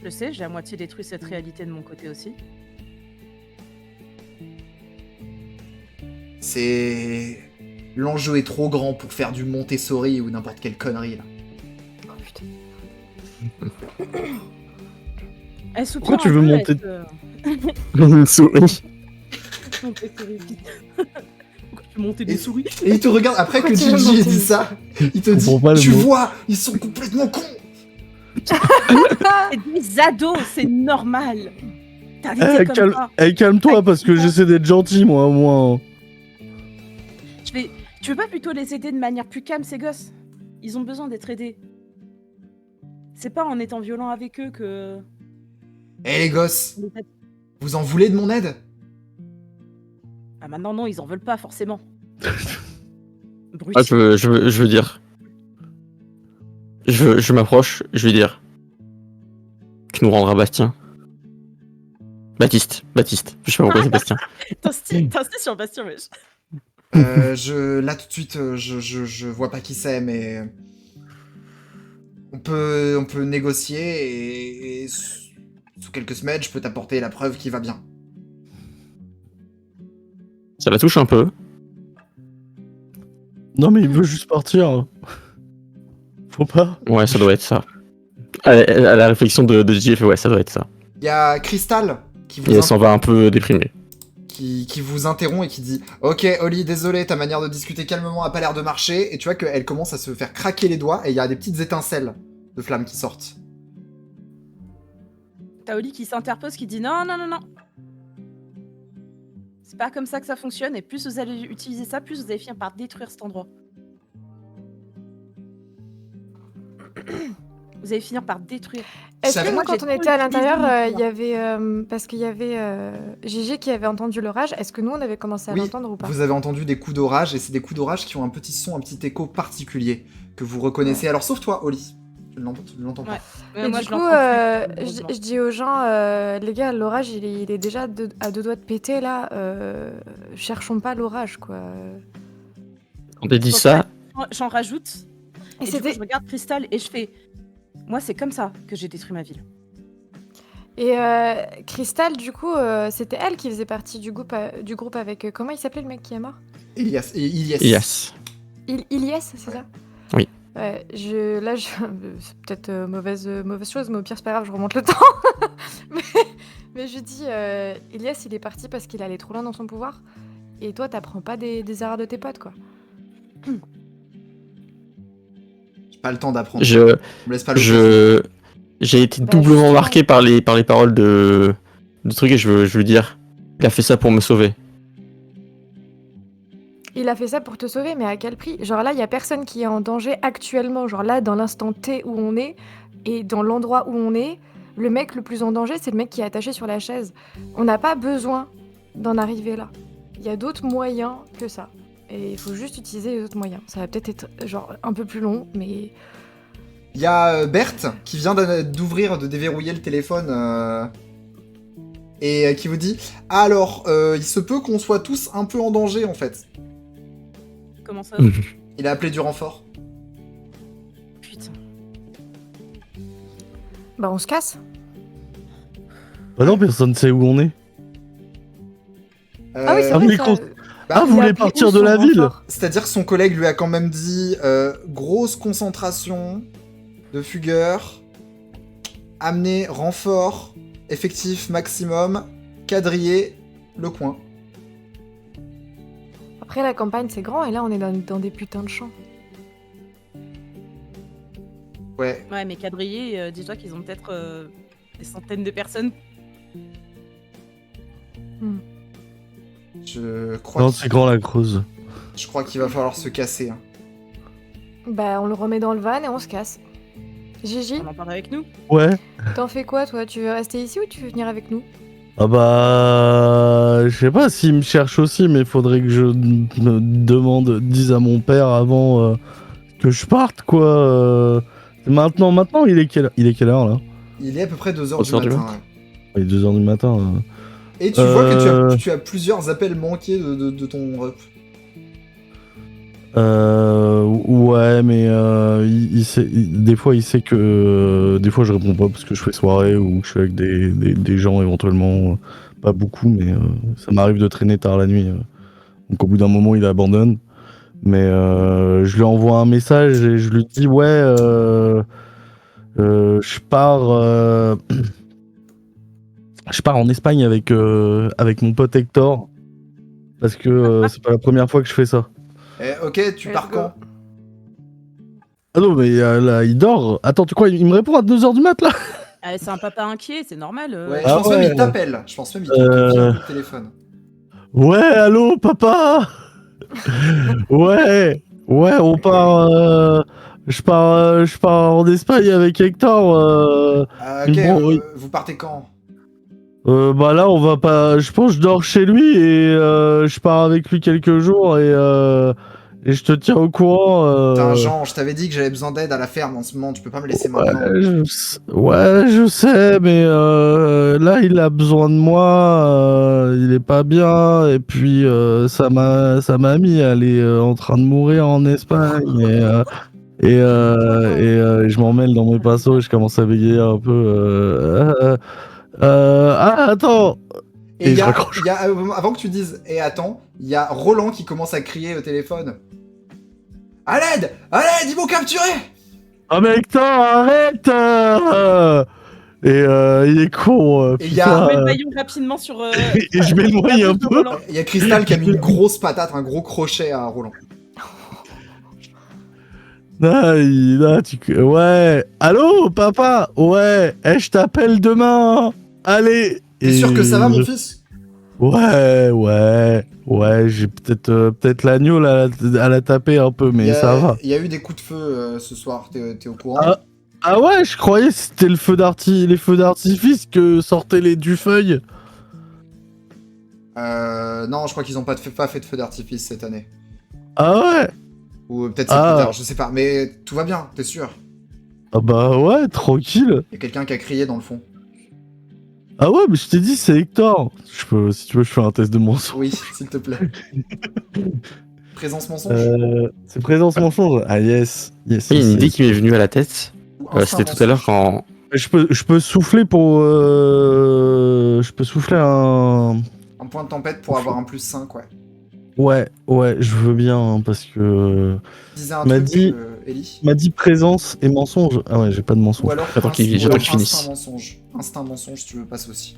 Je sais, j'ai à moitié détruit cette réalité de mon côté aussi. C'est... L'enjeu est trop grand pour faire du Montessori ou n'importe quelle connerie, là. Oh putain. Elle soupire Pourquoi tu un veux peu, monter Une souris. Montessori. Pourquoi tu veux monter des souris? Et il te regarde, après que Pourquoi tu veux Gigi ait monter dit une ça, il te Je dit, comprends pas le tu mot. vois, ils sont complètement cons. C'est des ados, c'est normal. T'as arrêté comme ça. Calme-toi, parce que j'essaie d'être gentil, moi, au moins. Tu veux pas plutôt les aider de manière plus calme, ces gosses? Ils ont besoin d'être aidés. C'est pas en étant violent avec eux que... Eh les gosses, vous en voulez de mon aide? Ah maintenant, non, ils en veulent pas, forcément. Brut. Ah, je veux dire. Je m'approche, je vais dire. Tu nous rendras Bastien. Baptiste. Je sais pas pourquoi c'est Bastien. T'insistes sur Bastien, wesh. Là tout de suite, je vois pas qui c'est, mais on peut négocier et sous quelques semaines, je peux t'apporter la preuve qui va bien. Ça la touche un peu. Non, mais il veut juste partir. Faut pas. Ouais, ça doit être ça. À la réflexion de JF, ouais, ça doit être ça. Il y a Crystal qui Et elle s'en va un peu déprimée. qui vous interrompt et qui dit « Ok, Oli, désolé, ta manière de discuter calmement a pas l'air de marcher. » Et tu vois qu'elle commence à se faire craquer les doigts et il y a des petites étincelles de flammes qui sortent. T'as Oli qui s'interpose, qui dit non. C'est pas comme ça que ça fonctionne, et plus vous allez utiliser ça, plus vous allez finir par détruire cet endroit. Vous allez finir par détruire. Est-ce Ça que va, nous, moi, quand j'ai on était à trop l'intérieur, utilisé il y avait... parce qu'il y avait Gigi qui avait entendu l'orage, est-ce que nous, on avait commencé à Oui, l'entendre ou pas? vous avez entendu des coups d'orage et c'est des coups d'orage qui ont un petit son, un petit écho particulier que vous reconnaissez. Alors sauf toi, Oli. Tu ne l'entends pas. Ouais. Et Moi, du je coup, l'entends plus. je dis aux gens, les gars, l'orage, il est déjà à deux doigts de péter, là. Cherchons pas l'orage, quoi. On t'a dit Donc, ça. J'en rajoute. Et Et du coup, c'était... je regarde Crystal et je fais... Moi, c'est comme ça que j'ai détruit ma ville. Et Crystal, du coup, c'était elle qui faisait partie du groupe avec... comment il s'appelait le mec qui est mort? Ilias. Yes. Ilias, c'est ça? Oui. Ouais, c'est peut-être mauvaise chose, mais au pire, c'est pas grave, je remonte le temps. mais je dis, Ilias, il est parti parce qu'il allait trop loin dans son pouvoir. Et toi, t'apprends pas des erreurs de tes potes, quoi. J'ai pas le temps d'apprendre. Me laisse pas J'ai été Bah, doublement justement. marqué par les paroles de truc et je veux dire, il a fait ça pour me sauver. Il a fait ça pour te sauver, mais à quel prix? Genre là, il y a personne qui est en danger actuellement. Genre là, dans l'instant T où on est, et dans l'endroit où on est, le mec le plus en danger, c'est le mec qui est attaché sur la chaise. On n'a pas besoin d'en arriver là. Il y a d'autres moyens que ça. Et il faut juste utiliser les autres moyens. Ça va peut-être être genre un peu plus long, mais... Il y a Berthe qui vient de déverrouiller le téléphone et qui vous dit « Alors, il se peut qu'on soit tous un peu en danger, en fait. Comment ça? Il a appelé du renfort. Putain. Bah on se casse. Bah non, personne sait où on est. Ah oui, c'est Ah, vrai mais ça... con- Bah, Ah, il vous a voulez appelé partir où, de son la ville? renfort? C'est-à-dire que son collègue lui a quand même dit grosse concentration de fugueurs, amener renfort, effectif maximum, quadriller le coin. Après, la campagne, c'est grand, et là, on est dans des putains de champs. Ouais, Ouais, mais quadrillés, dis-toi qu'ils ont peut-être des centaines de personnes. je crois Non, qu'il- c'est grand la Creuse. je crois qu'il va falloir se casser. Hein. Bah, on le remet dans le van et on se casse. Gigi, On en parle avec nous. Ouais. t'en fais quoi, toi? Tu veux rester ici ou tu veux venir avec nous? Ah bah... Je sais pas s'il me cherche aussi, mais faudrait que je me dise à mon père avant que je parte, quoi. Maintenant, il est quelle heure, là? Il est à peu près 2h du 2h du matin. mat. Ouais. Il est 2h du matin. Et tu vois que tu as plusieurs appels manqués de ton rep. Ouais, mais des fois il sait que des fois je réponds pas parce que je fais soirée ou que je suis avec des gens éventuellement, pas beaucoup, mais ça m'arrive de traîner tard la nuit. Donc au bout d'un moment il abandonne, mais je lui envoie un message et je lui dis ouais, je pars en Espagne avec mon pote Hector parce que c'est pas la première fois que je fais ça. Ok, tu Let's pars go. quand? Ah non, mais là, il dort. Attends, tu crois, il me répond à 2h du mat, là? C'est un papa inquiet, c'est normal. Ouais, Ah je pense même ouais. il t'appelle. Je pense même il te vient au téléphone. Ouais, allô, papa. Ouais, on part. Je pars en Espagne avec Hector. Ok, une bro- vous partez quand? Bah là, on va pas. Je pense que je dors chez lui et je pars avec lui quelques jours et je te tiens au courant. Putain, Jean, je t'avais dit que j'avais besoin d'aide à la ferme en ce moment, tu peux pas me laisser maintenant. Ouais, je sais, mais là, il a besoin de moi. Il est pas bien et puis sa mamie, elle est en train de mourir en Espagne et je m'en mêle dans mes passos et je commence à bégayer un peu. Attends. Et Et il je y a, raccroche. avant que tu dises, et attends, il y a Roland qui commence à crier au téléphone. À l'aide! À l'aide! Ils m'ont capturé! Ah mais Hector, arrête Et il est con, Et il y a- putain. Mets le baillon rapidement sur. Et je m'éloigne la un bouche de peu. Roland. Il y a Crystal qui a mis une grosse patate, un gros crochet à Roland. Ouais. Allô, papa? Ouais. Je t'appelle demain. Allez. T'es sûr que ça va, mon fils? Ouais. J'ai peut-être l'agneau là, à la taper un peu, mais ça va. Il y a eu des coups de feu ce soir, t'es au courant? Ah ouais, je croyais que c'était les feux d'artifice que sortaient les Dufeuilles. Non, je crois qu'ils ont pas fait de feu d'artifice cette année. Ah ouais. Ou peut-être c'est plus tard, je sais pas. Mais tout va bien, t'es sûr? Ah bah ouais, tranquille. Il y a quelqu'un qui a crié dans le fond. Ah ouais, mais je t'ai dit, c'est Hector. Si tu veux, je fais un test de mensonge. Oui, s'il te plaît. Présence mensonge? C'est présence mensonge. Ah yes. Il y a une idée qui m'est venue à la tête. Ou instinct C'était tout à l'heure mensonge? quand. Je peux souffler pour. Je peux souffler un. Un point de tempête pour avoir un plus 5, ouais. Ouais, je veux bien, hein, parce que. Tu disais un M'a truc, dit- Ellie? M'a dit présence et mensonge. Ah ouais, j'ai pas de Ou mensonge. alors, J'attends qu'il finisse. instinct mensonge. Instinct mensonge, tu veux passer aussi.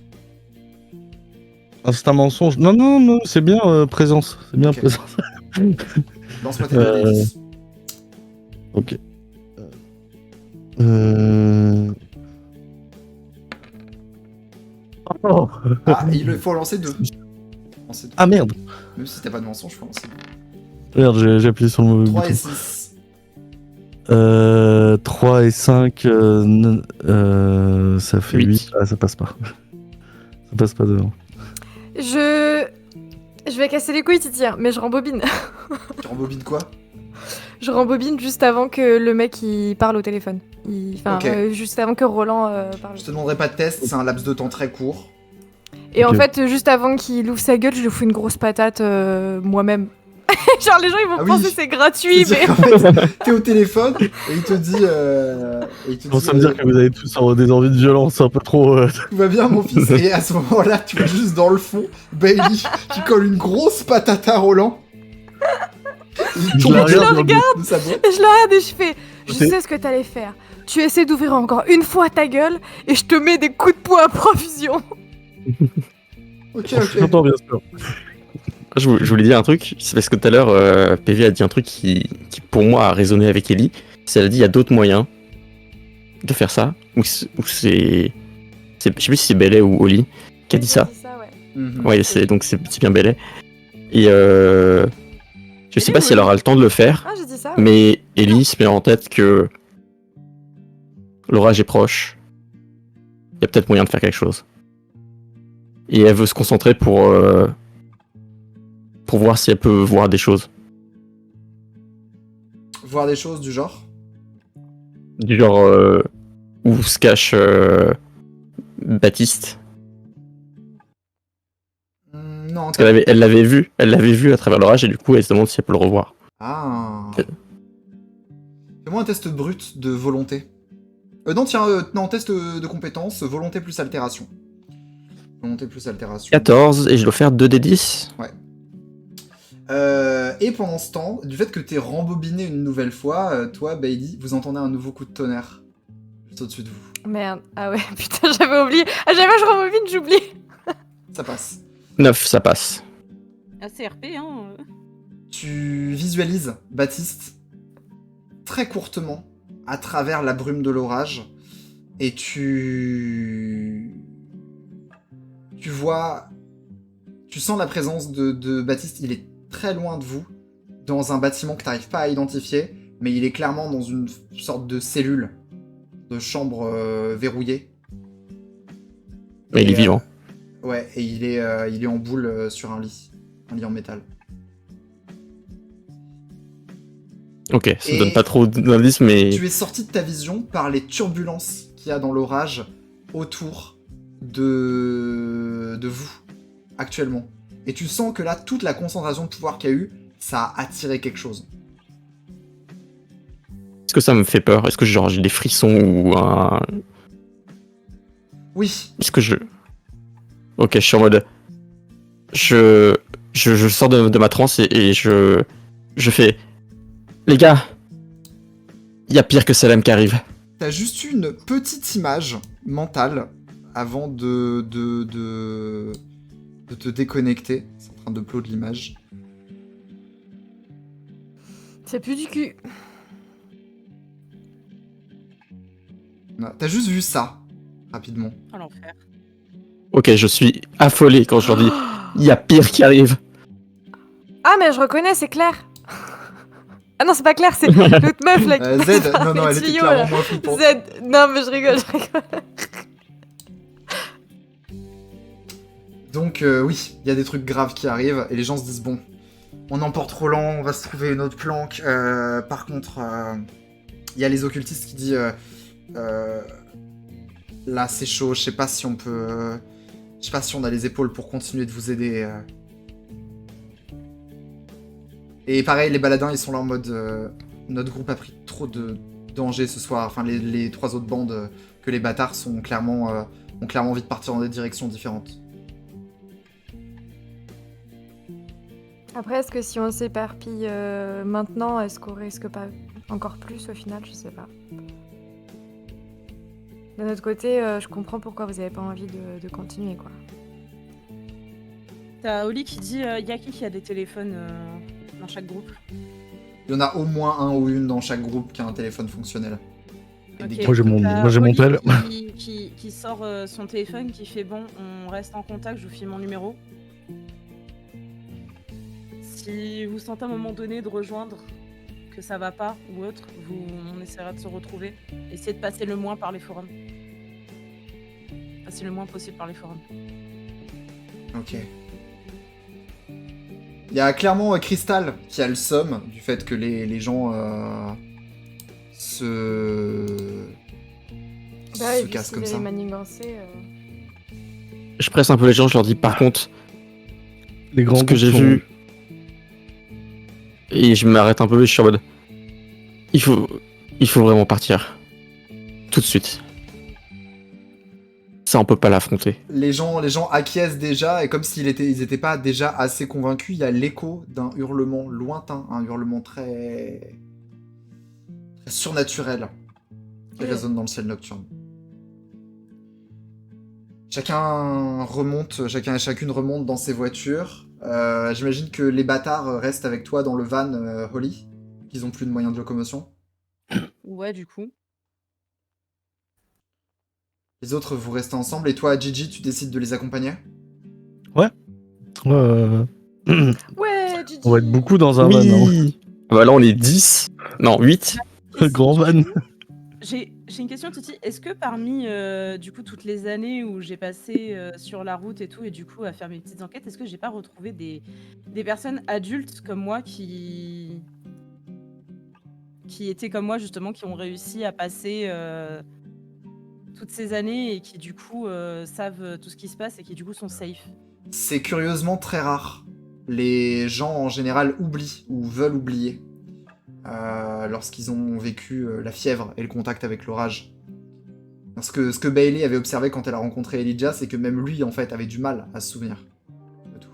Instinct mensonge. Non, c'est bien présence. C'est bien Ok. présence. Lance-moi tes deux dés 10. Ok. Oh. Ah, il faut lancer 2. Ah merde. Même si t'as pas de mensonge, faut lancer Merde, j'ai appuyé sur le mauvais 3 et bouton. 6. 3 et 5, ça fait 8. 8. Ah, ça passe pas. Ça passe pas devant. Je vais casser les couilles, Titi, hein, mais je rembobine. Tu rembobines quoi? Je rembobine juste avant que le mec il parle au téléphone. Enfin, Ok. juste avant que Roland parle. Je te demanderai pas de test, c'est un laps de temps très court. Et en Ok. fait, juste avant qu'il ouvre sa gueule, je lui fous une grosse patate moi-même. Genre, les gens ils vont Ah oui. penser que c'est gratuit, mais. C'est-à-dire qu'en fait, t'es au téléphone et il te dit. Ça veut dire que vous avez tous des envies de violence un peu trop. Tout va bien, mon fils. Et à ce moment-là, tu vois juste dans le fond Bailey qui colle une grosse patate à Roland. Il Je tombe la de regarde, de sa boîte. Et je le regarde et je fais, je Ok. sais ce que t'allais faire. Tu essaies d'ouvrir encore une fois ta gueule et je te mets des coups de poing à profusion. Ok, Je suis content, bien sûr. Je voulais dire un truc, c'est parce que tout à l'heure, PV a dit un truc qui pour moi a résonné avec Ellie. C'est elle a dit il y a d'autres moyens de faire ça, ou c'est. Je sais plus si c'est Bellet ou Oli qui a dit ça. Ouais. Mhm. Ouais, donc c'est bien Bellet. Et je sais pas si elle aura le temps de le faire, Ah, j'ai dit ça. mais Ellie se met en tête que l'orage est proche. Il y a peut-être moyen de faire quelque chose. Et elle veut se concentrer pour voir si elle peut voir des choses. Voir des choses du genre. Du genre où se cache Baptiste. Non, Parce elle l'avait vu à travers l'orage et du coup elle se demande si elle peut le revoir. Ah. Fais-moi un test brut de volonté. Non, tiens, non, test de compétence, volonté plus altération. Volonté plus altération. 14 et je dois faire 2d10. Et pendant ce temps, du fait que t'es rembobiné une nouvelle fois, toi, Bailey, vous entendez un nouveau coup de tonnerre. Juste au-dessus de vous. Merde. Ah ouais, putain, j'avais oublié. À chaque fois que je rembobine, j'oublie. Ça passe. 9, ça passe. Assez RP, hein. Tu visualises Baptiste très courtement à travers la brume de l'orage Et tu vois, tu sens la présence de Baptiste. Il est très loin de vous, dans un bâtiment que tu n'arrives pas à identifier, mais il est clairement dans une sorte de cellule, de chambre verrouillée. Mais il est vivant. Ouais, et il est en boule sur un lit en métal. Ok, ça Et me donne pas trop d'indices, mais... Tu es sorti de ta vision par les turbulences qu'il y a dans l'orage autour de vous, actuellement. Et tu sens que là, toute la concentration de pouvoir qu'il y a eu, ça a attiré quelque chose. Est-ce que ça me fait peur? Est-ce que genre j'ai des frissons ou un... Oui, Est-ce que je... Ok, je suis en mode... Je sors de ma transe et je fais... Les gars, il y a pire que Salem qui arrive. t'as juste eu une petite image mentale avant de te déconnecter. C'est en train de upload l'image. C'est plus du cul. Non, t'as juste vu ça, rapidement. Oh l'enfer. Ok, je suis affolé quand je leur dis... Il y a pire qui arrive. Ah, mais je reconnais, c'est Claire. Ah non, c'est pas Claire, c'est l'autre meuf là qui passe Z, par non, les elle était tuyaux, clairement là. moins flippante. Z, non mais je rigole. Donc oui, il y a des trucs graves qui arrivent et les gens se disent bon, on emporte Roland, on va se trouver une autre planque. Par contre, il y a les occultistes qui disent là c'est chaud, je sais pas si on peut, je sais pas si on a les épaules pour continuer de vous aider. Et pareil, les baladins ils sont là en mode notre groupe a pris trop de danger ce soir. Enfin les trois autres bandes que les bâtards sont clairement ont clairement envie de partir dans des directions différentes. Après, est-ce que si on s'éparpille maintenant, est-ce qu'on risque pas encore plus au final? Je sais pas. De notre côté, je comprends pourquoi vous avez pas envie de continuer, quoi. T'as Oli qui dit y a qui a des téléphones dans chaque groupe? Il y en a au moins un ou une dans chaque groupe qui a un téléphone fonctionnel. Et des Ok, Moi, j'ai mon- t'as moi, j'ai mon Oli tel. qui sort son téléphone, qui fait bon, on reste en contact, je vous file mon numéro. Si vous sentez à un moment donné de rejoindre, que ça va pas ou autre, on essaiera de se retrouver. Essayez de passer le moins par les forums. Passer le moins possible par les forums. Ok. Il y a clairement Crystal qui a le somme du fait que les gens se Bah oui, vu cassent s'il comme est ça. manigancé, Je presse un peu les gens, je leur dis par contre, Les grands ce que groupes j'ai sont- vu... Et je m'arrête un peu, je suis en mode... Il faut vraiment partir. Tout de suite. Ça, on peut pas l'affronter. Les gens acquiescent déjà et comme ils étaient pas déjà assez convaincus, il y a l'écho d'un hurlement lointain, un hurlement très surnaturel qui résonne dans le ciel nocturne. Chacun et chacune remonte dans ses voitures. J'imagine que les bâtards restent avec toi dans le van, Holly, qu'ils ont plus de moyens de locomotion. Ouais, du coup. Les autres, vous restez ensemble et toi, Gigi, tu décides de les accompagner? Ouais, Ouais, Gigi. on va être beaucoup dans un van. hein. Oui. Bah là, on est 10. Non, 8. Grand van. J'ai une question, Titi. Est-ce que parmi du coup toutes les années où j'ai passé sur la route et tout, et du coup à faire mes petites enquêtes, est-ce que j'ai pas retrouvé des personnes adultes comme moi qui étaient comme moi justement, qui ont réussi à passer toutes ces années et qui du coup savent tout ce qui se passe et qui du coup sont safe? C'est curieusement très rare. Les gens en général oublient ou veulent oublier lorsqu'ils ont vécu la fièvre et le contact avec l'orage. Parce que ce que Bailey avait observé quand elle a rencontré Elijah, c'est que même lui en fait avait du mal à se souvenir de tout.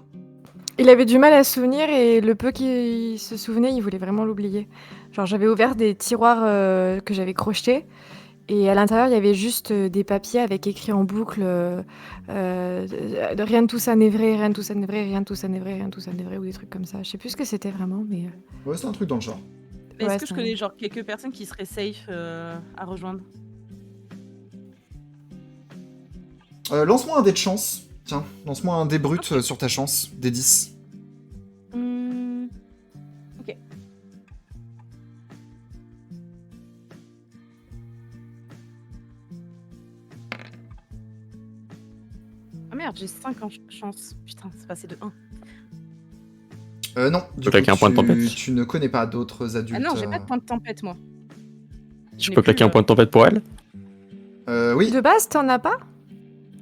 Il avait du mal à se souvenir et le peu qu'il se souvenait, il voulait vraiment l'oublier. Genre, j'avais ouvert des tiroirs que j'avais crochetés et à l'intérieur, il y avait juste des papiers avec écrit en boucle rien de tout ça n'est vrai, rien de tout ça n'est vrai, rien de tout ça n'est vrai, rien de tout ça n'est vrai, ou des trucs comme ça. Je sais plus ce que c'était vraiment, mais Ouais, c'est un truc dans le genre. Mais Ouais, est-ce que je ça- connais genre quelques personnes qui seraient safe à rejoindre? Lance-moi un dé de chance. Tiens, lance-moi un dé brut sur ta chance, des 10. Ok. Ah merde, j'ai 5 en chance. Putain, c'est passé de 1. Non, du peux claquer un point de tempête. tu ne connais pas d'autres adultes. Ah non, j'ai pas de point de tempête, moi. Je n'ai peux claquer plus, un point de tempête pour elle? Oui. De base, t'en as pas?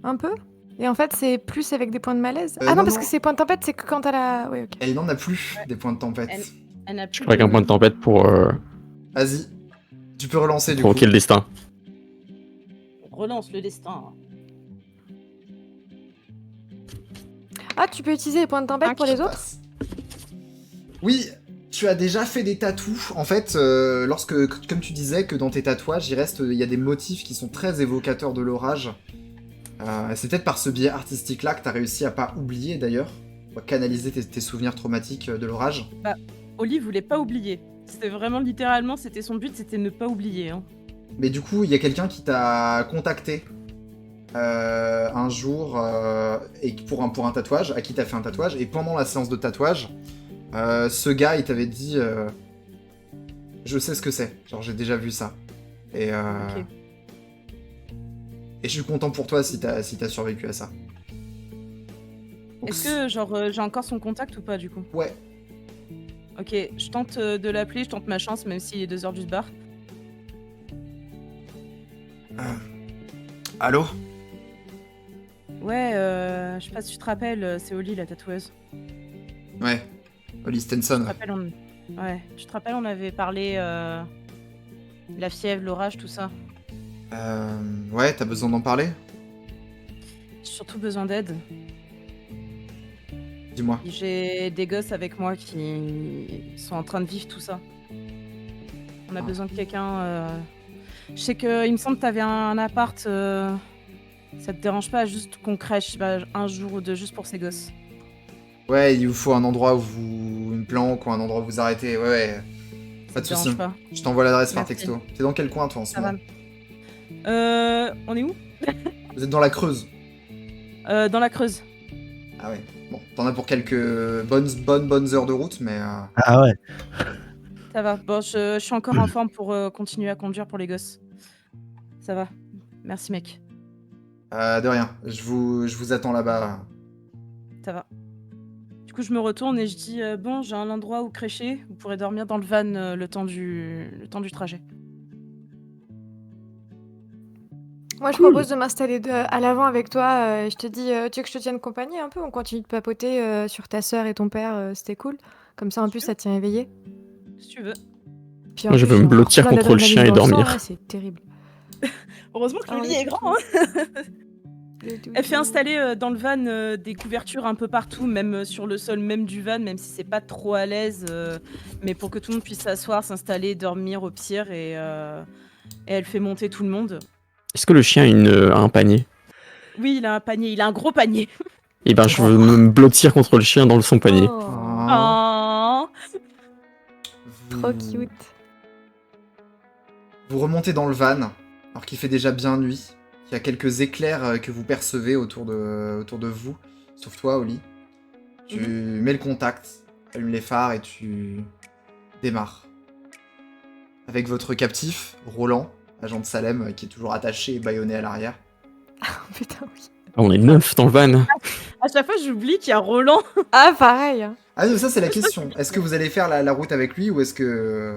Un peu? Et en fait, c'est plus avec des points de malaise? Ah non, non, parce non. que ces points de tempête, c'est que quand t'as la... Oui, ok. Elle n'en a plus des points de tempête. Elle n'a plus. Je claque un point de tempête pour Vas-y. Tu peux relancer du coup. provoquer le destin. Relance le destin. Ah, tu peux utiliser les points de tempête pour les autres? Passe. Oui, tu as déjà fait des tatous. En fait, comme tu disais que dans tes tatouages, il y a des motifs qui sont très évocateurs de l'orage. C'est peut-être par ce biais artistique-là que tu as réussi à pas oublier d'ailleurs, à canaliser tes souvenirs traumatiques de l'orage. Oli voulait pas oublier. C'était vraiment littéralement, c'était son but, c'était ne pas oublier. Hein. Mais du coup, il y a quelqu'un qui t'a contacté un jour et pour un tatouage, à qui t'as fait un tatouage, et pendant la séance de tatouage, ce gars, il t'avait dit je sais ce que c'est, genre j'ai déjà vu ça. Et, Ok. et je suis content pour toi si t'as survécu à ça. Donc, Est-ce que genre j'ai encore son contact ou pas du coup? Ouais. Ok, je tente de l'appeler, je tente ma chance même s'il est 2h du bar. Allô? Ouais, je sais pas si tu te rappelles, c'est Oli la tatoueuse. Ouais. Oli Tu Stenson. te rappelles, ouais, tu te rappelles, on avait parlé la fièvre, l'orage, tout ça. Ouais, t'as besoin d'en parler? J'ai surtout besoin d'aide. Dis-moi. J'ai des gosses avec moi qui sont en train de vivre tout ça. On a besoin de quelqu'un. Je sais que il me semble que t'avais un appart. Ça te dérange pas juste qu'on crèche, je sais pas, un jour ou deux juste pour ces gosses? Ouais, il vous faut un endroit où une planque ou un endroit où vous arrêtez. Ouais. Pas de Ça te soucis. dérange pas? Je t'envoie l'adresse par Merci. texto. T'es dans quel coin toi en ce Ça moment? va. On est où? Vous êtes dans la Creuse. Dans la Creuse. Ah ouais. Bon, t'en as pour quelques bonnes heures de route, mais Ah ouais. Ça va. Bon, je suis encore en forme pour continuer à conduire pour les gosses. Ça va. Merci mec. de rien. Je vous attends là-bas. Ça va. Du coup, je me retourne et je dis bon, j'ai un endroit où crècher. Vous pourrez dormir dans le van le temps du trajet. Moi, je propose de m'installer à l'avant avec toi. Je te dis, tu veux que je te tienne compagnie un peu? On continue de papoter sur ta sœur et ton père, c'était cool. Comme ça, en plus, ça te tient éveillé. Si tu veux. Puis en Moi, je plus, veux me j'ai encore blottir plein contre le chien et d'adrénaline dans le sang, dormir. là, c'est terrible. Heureusement que Ah le lit ouais, est grand. Hein. Elle fait installer dans le van des couvertures un peu partout, même sur le sol même du van, même si c'est pas trop à l'aise, mais pour que tout le monde puisse s'asseoir, s'installer, dormir au pire, et elle fait monter tout le monde. Est-ce que le chien a un panier? Oui, il a un panier, il a un gros panier. Eh ben, je veux me blottir contre le chien dans son panier. Oh, Ah. Oh. trop Vous- cute. Vous remontez dans le van, alors qu'il fait déjà bien nuit. Il y a quelques éclairs que vous percevez autour de vous, sauf toi, Oli. Tu mets le contact, allumes les phares et tu démarres. Avec votre captif, Roland, agent de Salem, qui est toujours attaché et bâillonné à l'arrière. Oh, putain, oui. Ah, on est 9 dans le van. À chaque fois, j'oublie qu'il y a Roland. Ah, pareil. Hein. Ah non, ça c'est la question. Est-ce que vous allez faire la route avec lui ou est-ce que...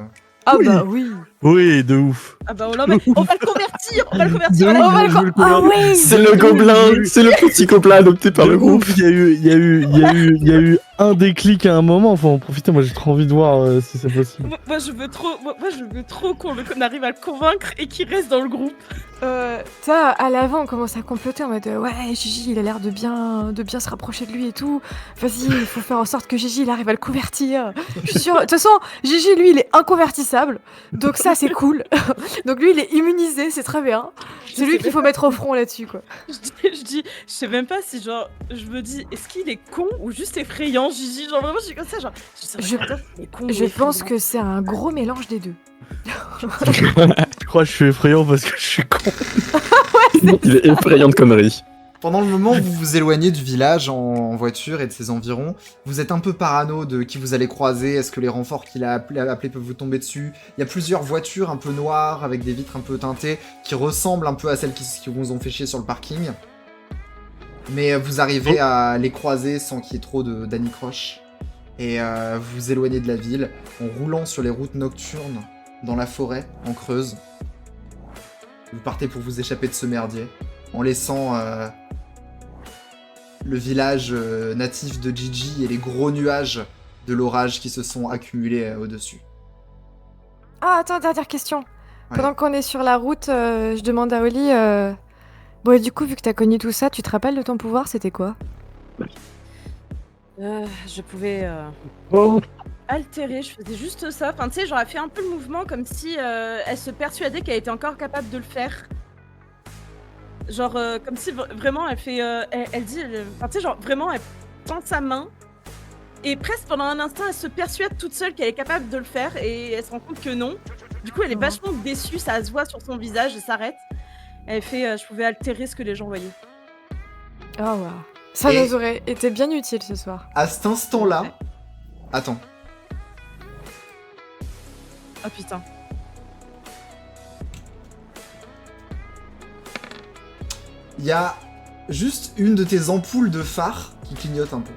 Ah Oui. bah oui. Oui, de ouf. Ah bah on va le convertir, on va le convertir De à la ouf. On va le je veux le Ah convertir. oui. C'est le gobelin, c'est le petit gobelin adopté par De le groupe. ouf, il y a eu un déclic à un moment, faut en profiter, moi j'ai trop envie de voir si c'est possible. Moi je veux trop qu'on arrive à le convaincre et qu'il reste dans le groupe. Ça, à l'avant, on commence à comploter en mode ouais, Gigi, il a l'air de bien se rapprocher de lui et tout. Vas-y, il faut faire en sorte que Gigi, il arrive à le convertir. Je suis sûre. De toute façon, Gigi, lui, il est inconvertissable. Donc ça, c'est cool. Donc lui, il est immunisé, c'est très bien. C'est lui qu'il faut mettre au front là-dessus, quoi. Je sais même pas si genre, je me dis, est-ce qu'il est con ou juste effrayant, Gigi? Genre vraiment, je suis comme ça, genre, il est con ou Je pense effrayant. que c'est un gros mélange des deux. Je crois que je suis effrayant parce que je suis con. Il est effrayant de conneries. Pendant le moment où vous vous éloignez du village en voiture et de ses environs, vous êtes un peu parano de qui vous allez croiser, est-ce que les renforts qu'il a appelés peuvent vous tomber dessus. Il y a plusieurs voitures un peu noires avec des vitres un peu teintées qui ressemblent un peu à celles qui vous ont fait chier sur le parking. Mais vous arrivez à les croiser sans qu'il y ait trop d'anicroches. Et vous vous éloignez de la ville en roulant sur les routes nocturnes dans la forêt, en Creuse. Vous partez pour vous échapper de ce merdier, en laissant le village natif de Gigi et les gros nuages de l'orage qui se sont accumulés au-dessus. Ah, attends, dernière question. Ouais. Pendant qu'on est sur la route, je demande à Oli... Bon, et du coup, vu que t'as connu tout ça, tu te rappelles de ton pouvoir, c'était quoi? Je pouvais altérer, je faisais juste ça. Enfin, tu sais, j'aurais fait un peu le mouvement comme si elle se persuadait qu'elle était encore capable de le faire. Genre, comme si vraiment elle fait. Elle dit. Enfin, tu sais, genre, vraiment, elle tend sa main. Et presque pendant un instant, elle se persuade toute seule qu'elle est capable de le faire. Et elle se rend compte que non. Du coup, elle est vachement déçue, ça se voit sur son visage, elle s'arrête. Elle fait. Je pouvais altérer ce que les gens voyaient. Oh, waouh. Ça Et- nous aurait été bien utile ce soir. À cet instant-là... Ouais. Attends. Oh putain. Il y a juste une de tes ampoules de phare qui clignote un peu.